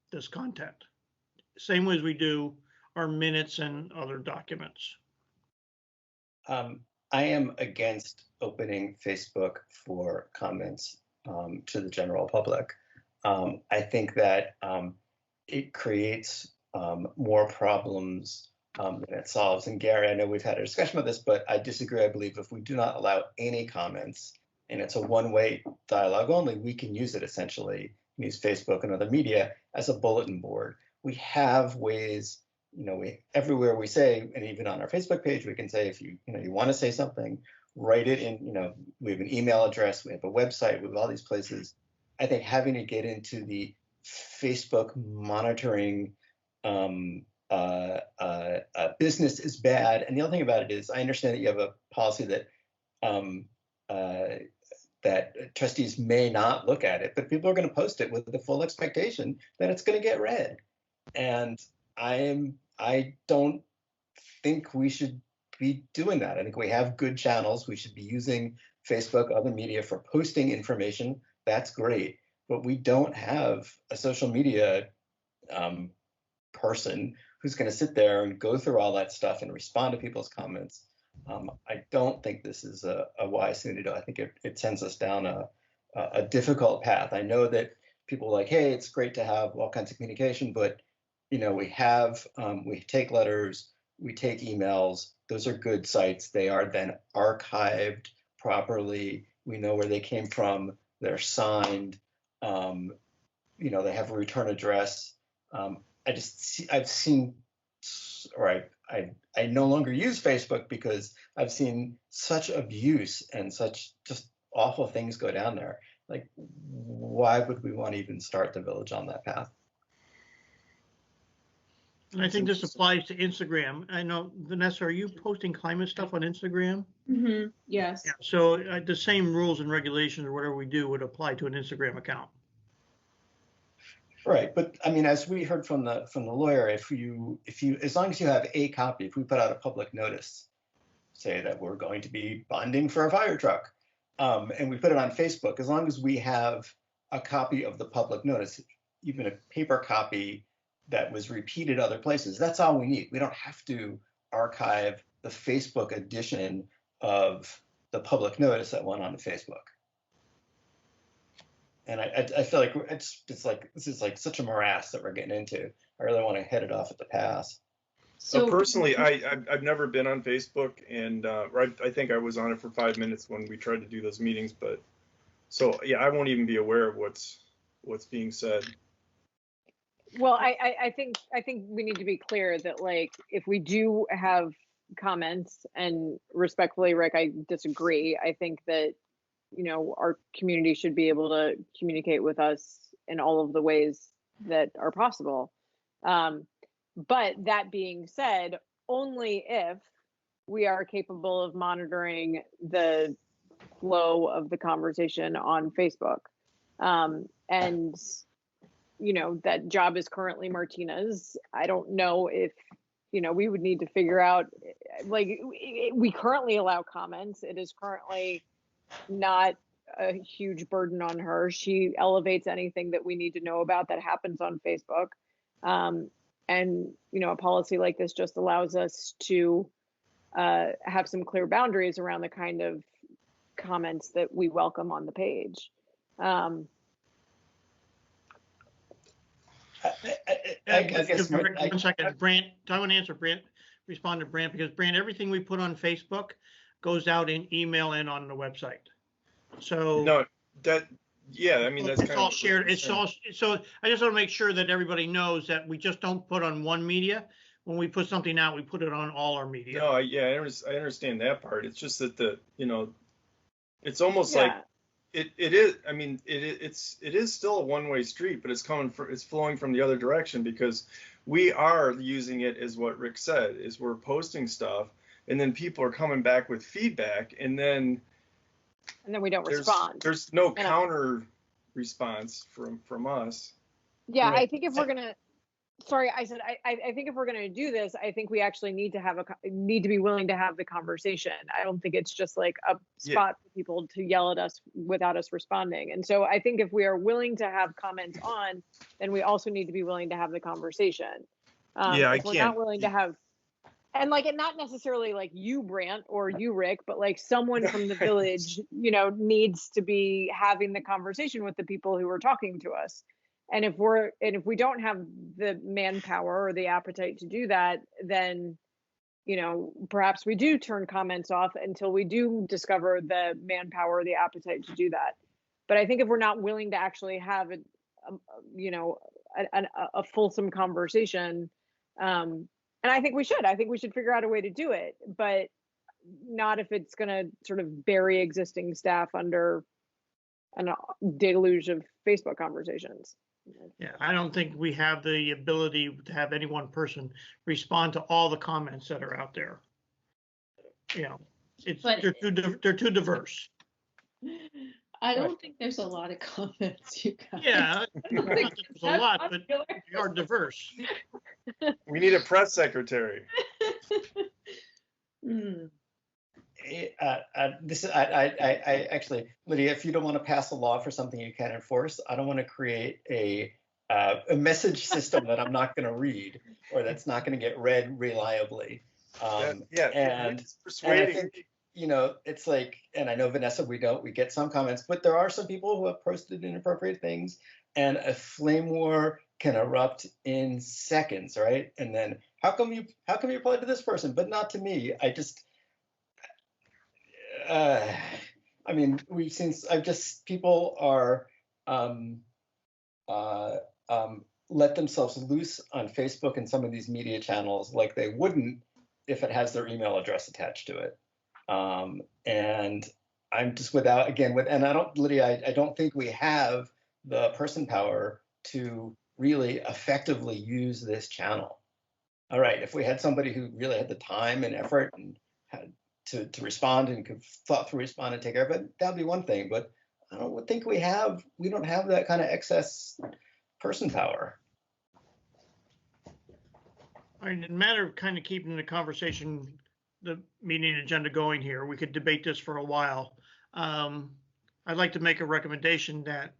this content, same way as we do our minutes and other documents. I am against opening Facebook for comments to the general public. I think that it creates more problems than it solves. And Gary, I know we've had a discussion about this, but I disagree. I believe if we do not allow any comments, and it's a one-way dialogue only, we can use it essentially, use Facebook and other media as a bulletin board. We have ways, everywhere we say, and even on our Facebook page, we can say, if you want to say something, write it in, we have an email address, we have a website, we have all these places. I think having to get into the Facebook monitoring business is bad. And the other thing about it is, I understand that you have a policy that that trustees may not look at it, but people are going to post it with the full expectation that it's going to get read. And I don't think we should be doing that. I think we have good channels. We should be using Facebook, other media for posting information. That's great. But we don't have a social media person who's going to sit there and go through all that stuff and respond to people's comments. I don't think this is a wise thing to do. I think it sends us down a difficult path. I know that people are like, hey, it's great to have all kinds of communication, but we take letters, we take emails. Those are good sites. They are then archived properly. We know where they came from. They're signed. They have a return address. I no longer use Facebook because I've seen such abuse and such just awful things go down there. Like, why would we want to even start the village on that path? And I think this applies to Instagram. I know, Vanessa, are you posting climate stuff on Instagram? Mm-hmm. Yes. Yeah, so the same rules and regulations or whatever we do would apply to an Instagram account. Right, but I mean, as we heard from the lawyer, if you as long as you have a copy, if we put out a public notice, say that we're going to be bonding for a fire truck, and we put it on Facebook, as long as we have a copy of the public notice, even a paper copy that was repeated other places, that's all we need. We don't have to archive the Facebook edition of the public notice that went on to Facebook. And I feel like this is like such a morass that we're getting into. I really want to head it off at the pass. So personally, I've never been on Facebook, and I think I was on it for 5 minutes when we tried to do those meetings. But so yeah, I won't even be aware of what's being said. Well, I think we need to be clear that, like, if we do have comments, and respectfully, Rick, I disagree. I think that our community should be able to communicate with us in all of the ways that are possible. But that being said, only if we are capable of monitoring the flow of the conversation on Facebook. And, that job is currently Martina's. I don't know if, we would need to figure out, like, we currently allow comments. It is currently not a huge burden on her. She elevates anything that we need to know about that happens on Facebook. And, a policy like this just allows us to have some clear boundaries around the kind of comments that we welcome on the page. I guess, one second, Brant, I want to answer Brant, respond to Brant, because Brant, everything we put on Facebook goes out in email and on the website. So no, yeah, I mean, that's it's all shared. It's all, so I just want to make sure that everybody knows that we just don't put on one media. When we put something out, we put it on all our media. No, I understand that part. It's just that it's almost like it is. I mean, it is still a one-way street, but it's flowing from the other direction, because we are using it as what Rick said, is we're posting stuff, and then people are coming back with feedback, and then we don't respond. There's no counter response from us. Yeah, I think if we're gonna, I think if we're gonna do this, I think we actually need to be willing to have the conversation. I don't think it's just like a spot for people to yell at us without us responding. And so I think if we are willing to have comments on, then we also need to be willing to have the conversation. If we're not willing to have. And not necessarily like you, Brant, or you, Rick, but like someone from the village, needs to be having the conversation with the people who are talking to us. And if we don't have the manpower or the appetite to do that, then, perhaps we do turn comments off until we do discover the manpower, the appetite to do that. But I think if we're not willing to actually have a fulsome conversation, and I think we should figure out a way to do it, but not if it's going to sort of bury existing staff under a deluge of Facebook conversations. Yeah, I don't think we have the ability to have any one person respond to all the comments that are out there. They're too diverse. I don't think there's a lot of comments, you guys. Yeah, not that there's a lot, but they are diverse. We need a press secretary. I actually, Lydia, if you don't want to pass a law for something you can't enforce, I don't want to create a message system that I'm not going to read or that's not going to get read reliably. And I think, it's like, and I know, Vanessa, we get some comments, but there are some people who have posted inappropriate things, and a flame war can erupt in seconds, right? And then how come you replied to this person but not to me? We've seen, people are let themselves loose on Facebook and some of these media channels like they wouldn't if it has their email address attached to it. And I'm just Lydia, I don't think we have the person power to really effectively use this channel. All right, if we had somebody who really had the time and effort and had to respond and could thought through respond and take care of it, that'd be one thing. But I don't think we don't have that kind of excess person power. In a matter of kind of keeping the conversation, the meeting agenda going here, we could debate this for a while. I'd like to make a recommendation that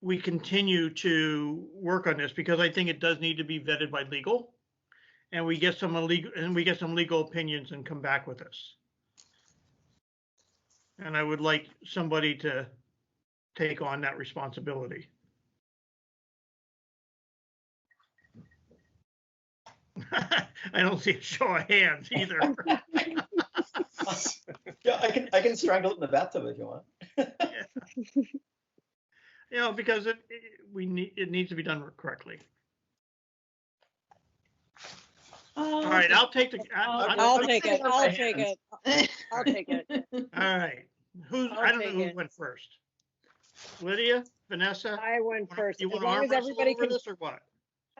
we continue to work on this because I think it does need to be vetted by legal, and we get some legal opinions and come back with this. And I would like somebody to take on that responsibility. I don't see a show of hands either. Yeah, I can strangle it in the bathtub if you want. Because it needs to be done correctly. All right, I'll take it. I'll take it. All right. I don't know who went first. Lydia, Vanessa. I went first. You want to arm wrestle over this or what?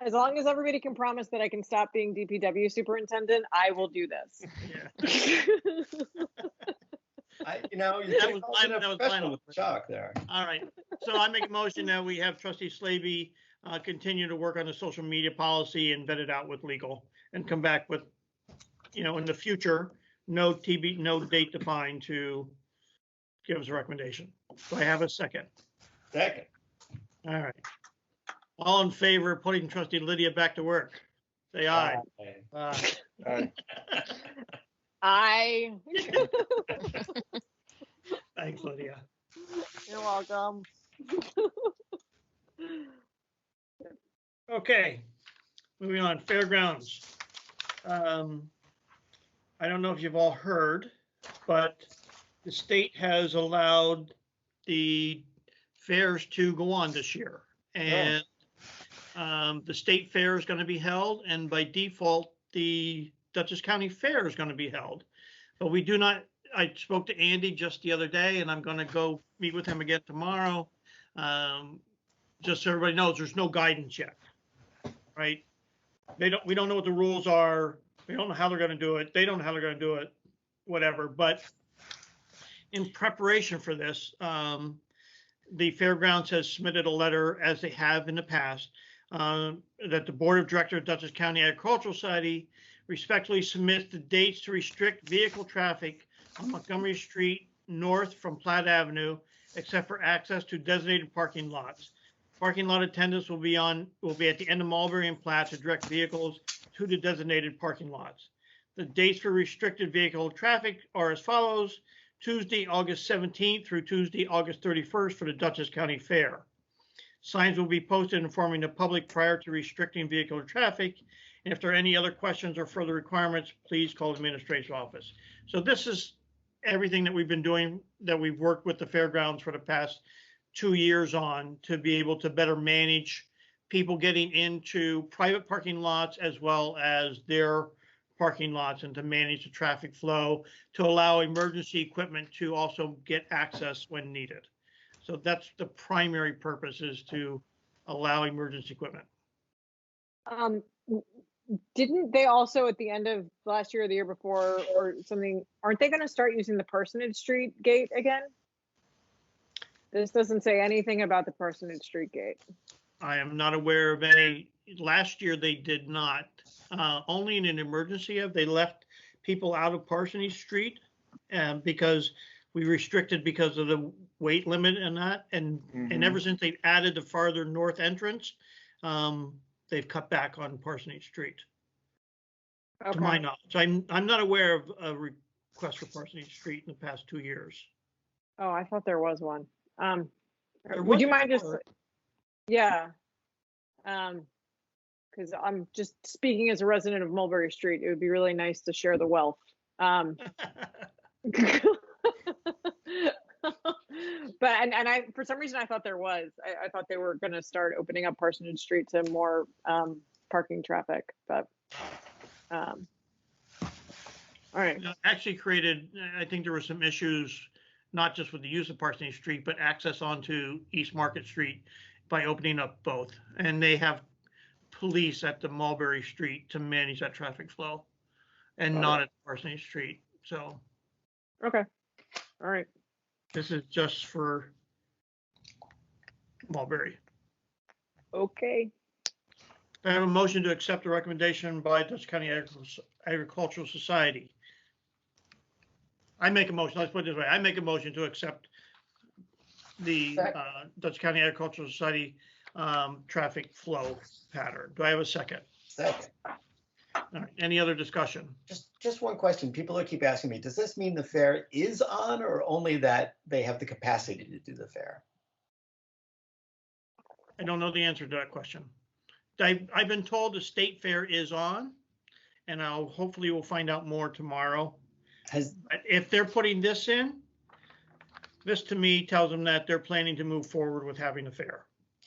As long as everybody can promise that I can stop being DPW superintendent, I will do this. Yeah. That was final with shock there. All right. So I make a motion that we have Trustee Slavy continue to work on the social media policy and vet it out with legal and come back with, in the future, no date defined to give us a recommendation. Do I have a second? Second. All right. All in favor of putting Trustee Lydia back to work? Say aye. Aye. Aye. Thanks, Lydia. You're welcome. Okay, moving on, fairgrounds. I don't know if you've all heard, but the state has allowed the fairs to go on this year. And the state fair is going to be held, and by default, the Dutchess County Fair is going to be held. But we do not, I spoke to Andy just the other day, and I'm going to go meet with him again tomorrow. Just so everybody knows, there's no guidance yet, right? We don't know what the rules are. We don't know how they're going to do it. They don't know how they're going to do it, whatever. But in preparation for this, the fairgrounds has submitted a letter, as they have in the past, that the Board of Directors of Dutchess County Agricultural Society respectfully submits the dates to restrict vehicle traffic on Montgomery Street north from Platt Avenue, except for access to designated parking lots. Parking lot attendants will be at the end of Mulberry and Platt to direct vehicles to the designated parking lots. The dates for restricted vehicle traffic are as follows: Tuesday, August 17th through Tuesday, August 31st for the Dutchess County Fair. Signs will be posted informing the public prior to restricting vehicular traffic, And if there are any other questions or further requirements, please call the administration office. So this is everything that we've been doing, that we've worked with the fairgrounds for the past 2 years on, to be able to better manage people getting into private parking lots as well as their parking lots, and to manage the traffic flow, to allow emergency equipment to also get access when needed. So that's the primary purpose, is to allow emergency equipment. Didn't they also at the end of last year or the year before or something, aren't they going to start using the Parsonage Street gate again? This doesn't say anything about the Parsonage Street gate. I am not aware of any. Last year they did not. Only in an emergency they left people out of Parsonage Street, because we restricted because of the weight limit and that. And ever since they've added the farther north entrance, they've cut back on Parsonage Street. Okay. To my knowledge, I'm not aware of a request for Parsonage Street in the past 2 years. Oh, I thought there was one. There Would you was mind just, before. yeah. Because I'm just speaking as a resident of Mulberry Street, it would be really nice to share the wealth. But I for some reason I thought there was. I thought they were going to start opening up Parsonage Street to more parking traffic, but all right. Actually created, I think there were some issues, not just with the use of Parsonage Street, but access onto East Market Street by opening up both. And they have police at the Mulberry Street to manage that traffic flow, and not at Parsonage Street. So. Okay. All right. This is just for Mulberry. Okay. I have a motion to accept the recommendation by Dutchess County Agricultural Society. I make a motion, let's put it this way. I make a motion to accept the Dutchess County Agricultural Society traffic flow pattern. Do I have a second? Second. All right. Any other discussion? Just one question. People keep asking me, does this mean the fair is on, or only that they have the capacity to do the fair? I don't know the answer to that question. I've been told the state fair is on, and hopefully we'll find out more tomorrow. If they're putting this in, this to me tells them that they're planning to move forward with having a fair.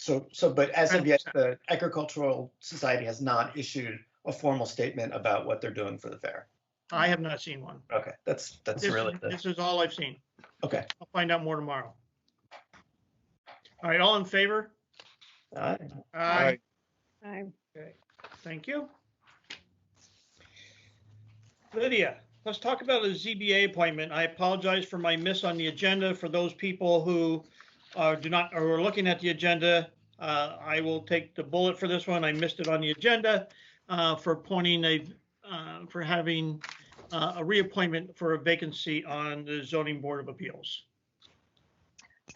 But as of yet, the Agricultural Society has not issued a formal statement about what they're doing for the fair. I have not seen one. Okay, that's really this is all I've seen. Okay. I'll find out more tomorrow. All right, all in favor? Aye. Aye. Aye. Okay, thank you. Lydia, let's talk about a ZBA appointment. I apologize for my miss on the agenda. For those people who are looking at the agenda, I will take the bullet for this one. I missed it on the agenda for appointing for having a reappointment for a vacancy on the Zoning Board of Appeals.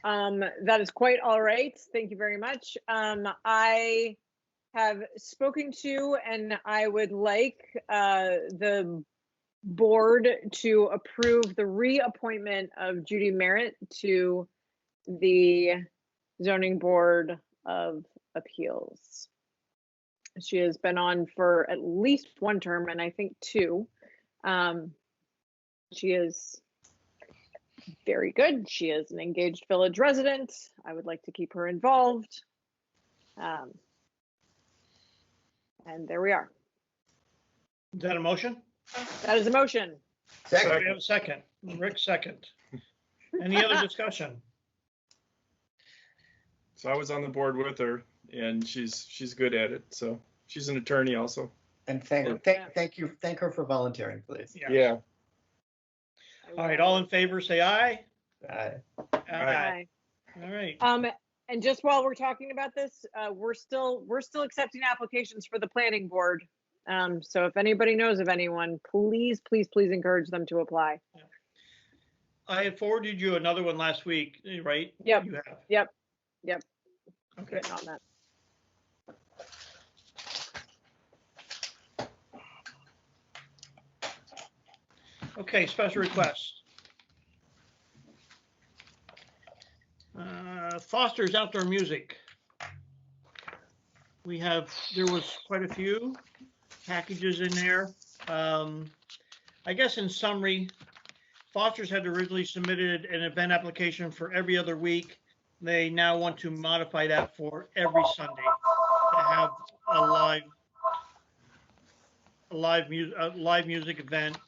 That is quite all right. Thank you very much. I have spoken to, and I would like the board to approve the reappointment of Judy Merritt to the Zoning Board of Appeals. She has been on for at least one term, and I think two. She is very good. She is an engaged village resident. I would like to keep her involved. And there we are. Is that a motion? That is a motion. Second. We have a second. Rick, second. Any other discussion? So I was on the board with her, and she's good at it. So she's an attorney also. And thank her for volunteering, please. Yeah. All right, all in favor, say aye. Aye. Aye. All right. And just while we're talking about this, we're still accepting applications for the planning board. So if anybody knows of anyone, please encourage them to apply. I had forwarded you another one last week, right? Yep. You have. Yep. Okay. Getting on that. Okay, special requests. Foster's Outdoor Music. There was quite a few. packages in there. I guess in summary, Foster's had originally submitted an event application for every other week. They now want to modify that for every Sunday to have a live music event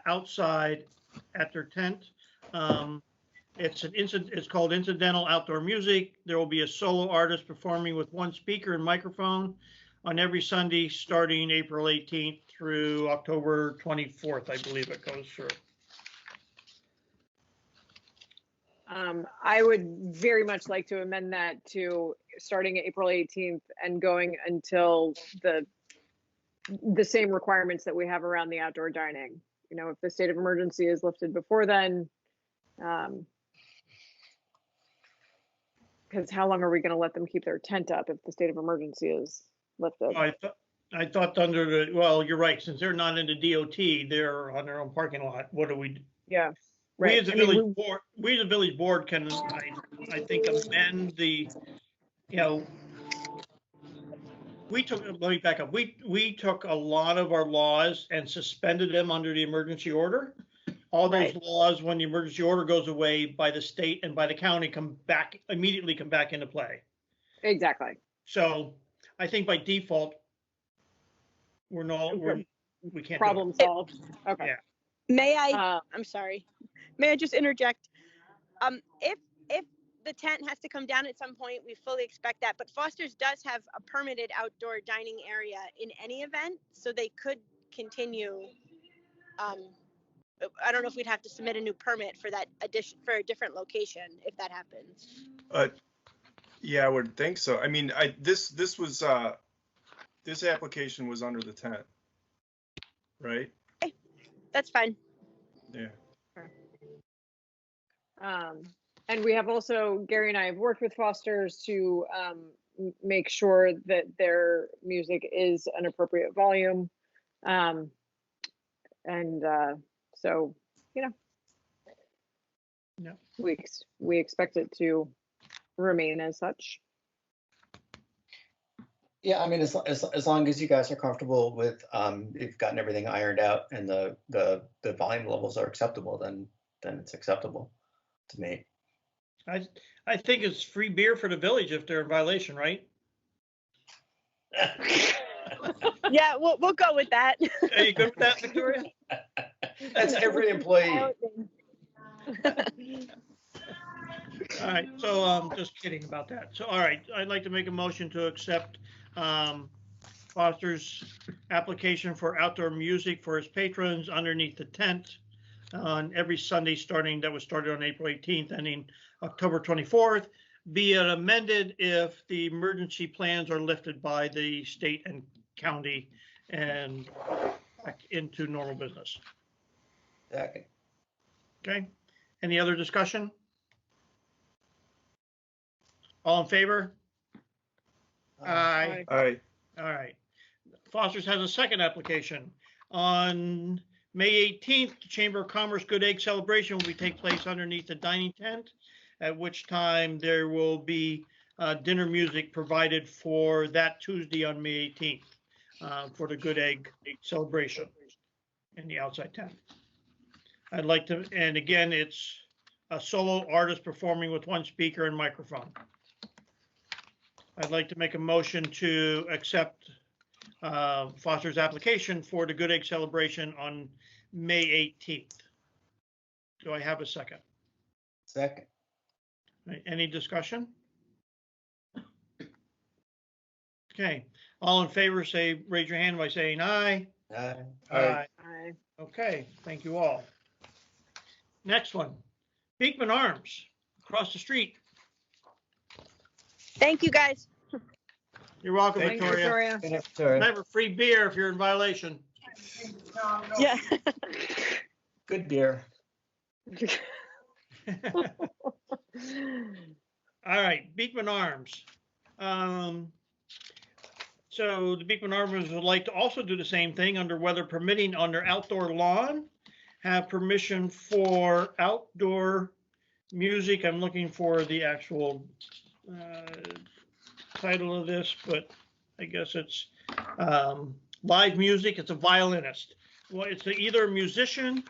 outside at their tent. It's called Incidental Outdoor Music. There will be a solo artist performing with one speaker and microphone on every Sunday starting April 18th through October 24th, I believe it goes through. I would very much like to amend that to starting April 18th and going until the same requirements that we have around the outdoor dining. You know, if the state of emergency is lifted before then, because how long are we going to let them keep their tent up if the state of emergency is lifted? I thought under the, well, you're right, since they're not in the DOT, they're on their own parking lot. What do we? Yeah, We right. as a village board, we as a village board can, I think, amend the, you know, let me back up. We took a lot of our laws and suspended them under the emergency order. All those laws, when the emergency order goes away by the state and by the county, immediately come back into play. Exactly. So I think by default, we can't. Problem solved. Okay. Yeah. May I? I'm sorry. May I just interject? If the tent has to come down at some point, we fully expect that. But Foster's does have a permitted outdoor dining area in any event, so they could continue. I don't know if we'd have to submit a new permit for that addition for a different location if that happens. Yeah, I would think so. I mean, this application was under the tent, right? Okay, that's fine. Yeah. And we have also, Gary and I have worked with Foster's to make sure that their music is an appropriate volume. So, you know, no. we expect it to remain as such. Yeah, I mean, as long as you guys are comfortable with, you've gotten everything ironed out and the volume levels are acceptable, then it's acceptable to me. I think it's free beer for the village if they're in violation, right? Yeah, we'll go with that. Are you good with that, Victoria? That's every employee. All right, so I'm just kidding about that. So, all right, I'd like to make a motion to accept Foster's application for outdoor music for his patrons underneath the tent on every Sunday that was started on April 18th, ending October 24th, be it amended if the emergency plans are lifted by the state and county and back into normal business. Second. Okay, any other discussion? All in favor? Aye. Aye. All right. Foster's has a second application. On May 18th, the Chamber of Commerce Good Egg Celebration will take place underneath the dining tent, at which time there will be dinner music provided for that Tuesday on May 18th for the Good Egg Celebration in the outside tent. I'd like to, and again, it's a solo artist performing with one speaker and microphone. I'd like to make a motion to accept Foster's application for the Good Egg Celebration on May 18th. Do I have a second? Second. Any discussion? Okay, all in favor, raise your hand by saying aye. Aye. Aye. Aye. Okay, thank you all. Next one, Beekman Arms, across the street. Thank you, guys. You're welcome, Thank you, Victoria. Victoria. Never free beer if you're in violation. Yeah. Good beer. All right, Beekman Arms. So the Beekman Arms would like to also do the same thing under weather permitting on their outdoor lawn, have permission for outdoor music. I'm looking for the actual title of this, but I guess it's live music. It's a violinist. Well, it's either a musician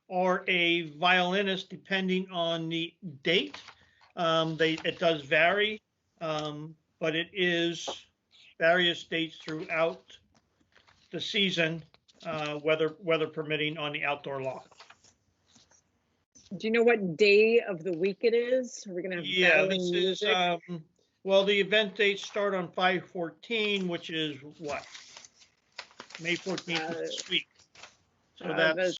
or a violinist, depending on the date. It does vary, but it is various dates throughout the season, weather permitting, on the outdoor lot. Do you know what day of the week it is? Are we gonna have Yeah, battling this is, music? well, the event dates start on 5/14, which is what? May 14th is this week. So the that's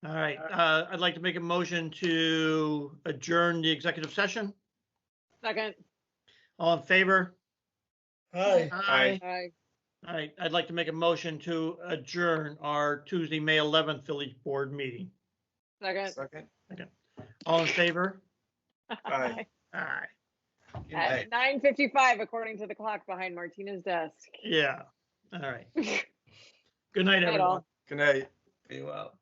All right, I'd like to make a motion to adjourn the executive session. Second. All in favor? Hi. Aye. Aye. All right, I'd like to make a motion to adjourn our Tuesday, May 11th Village Board meeting. Second. Second. All in favor? Aye. Aye. At 9:55, according to the clock behind Martina's desk. Yeah, all right. Good night, Night all. everyone. Good night. Be well.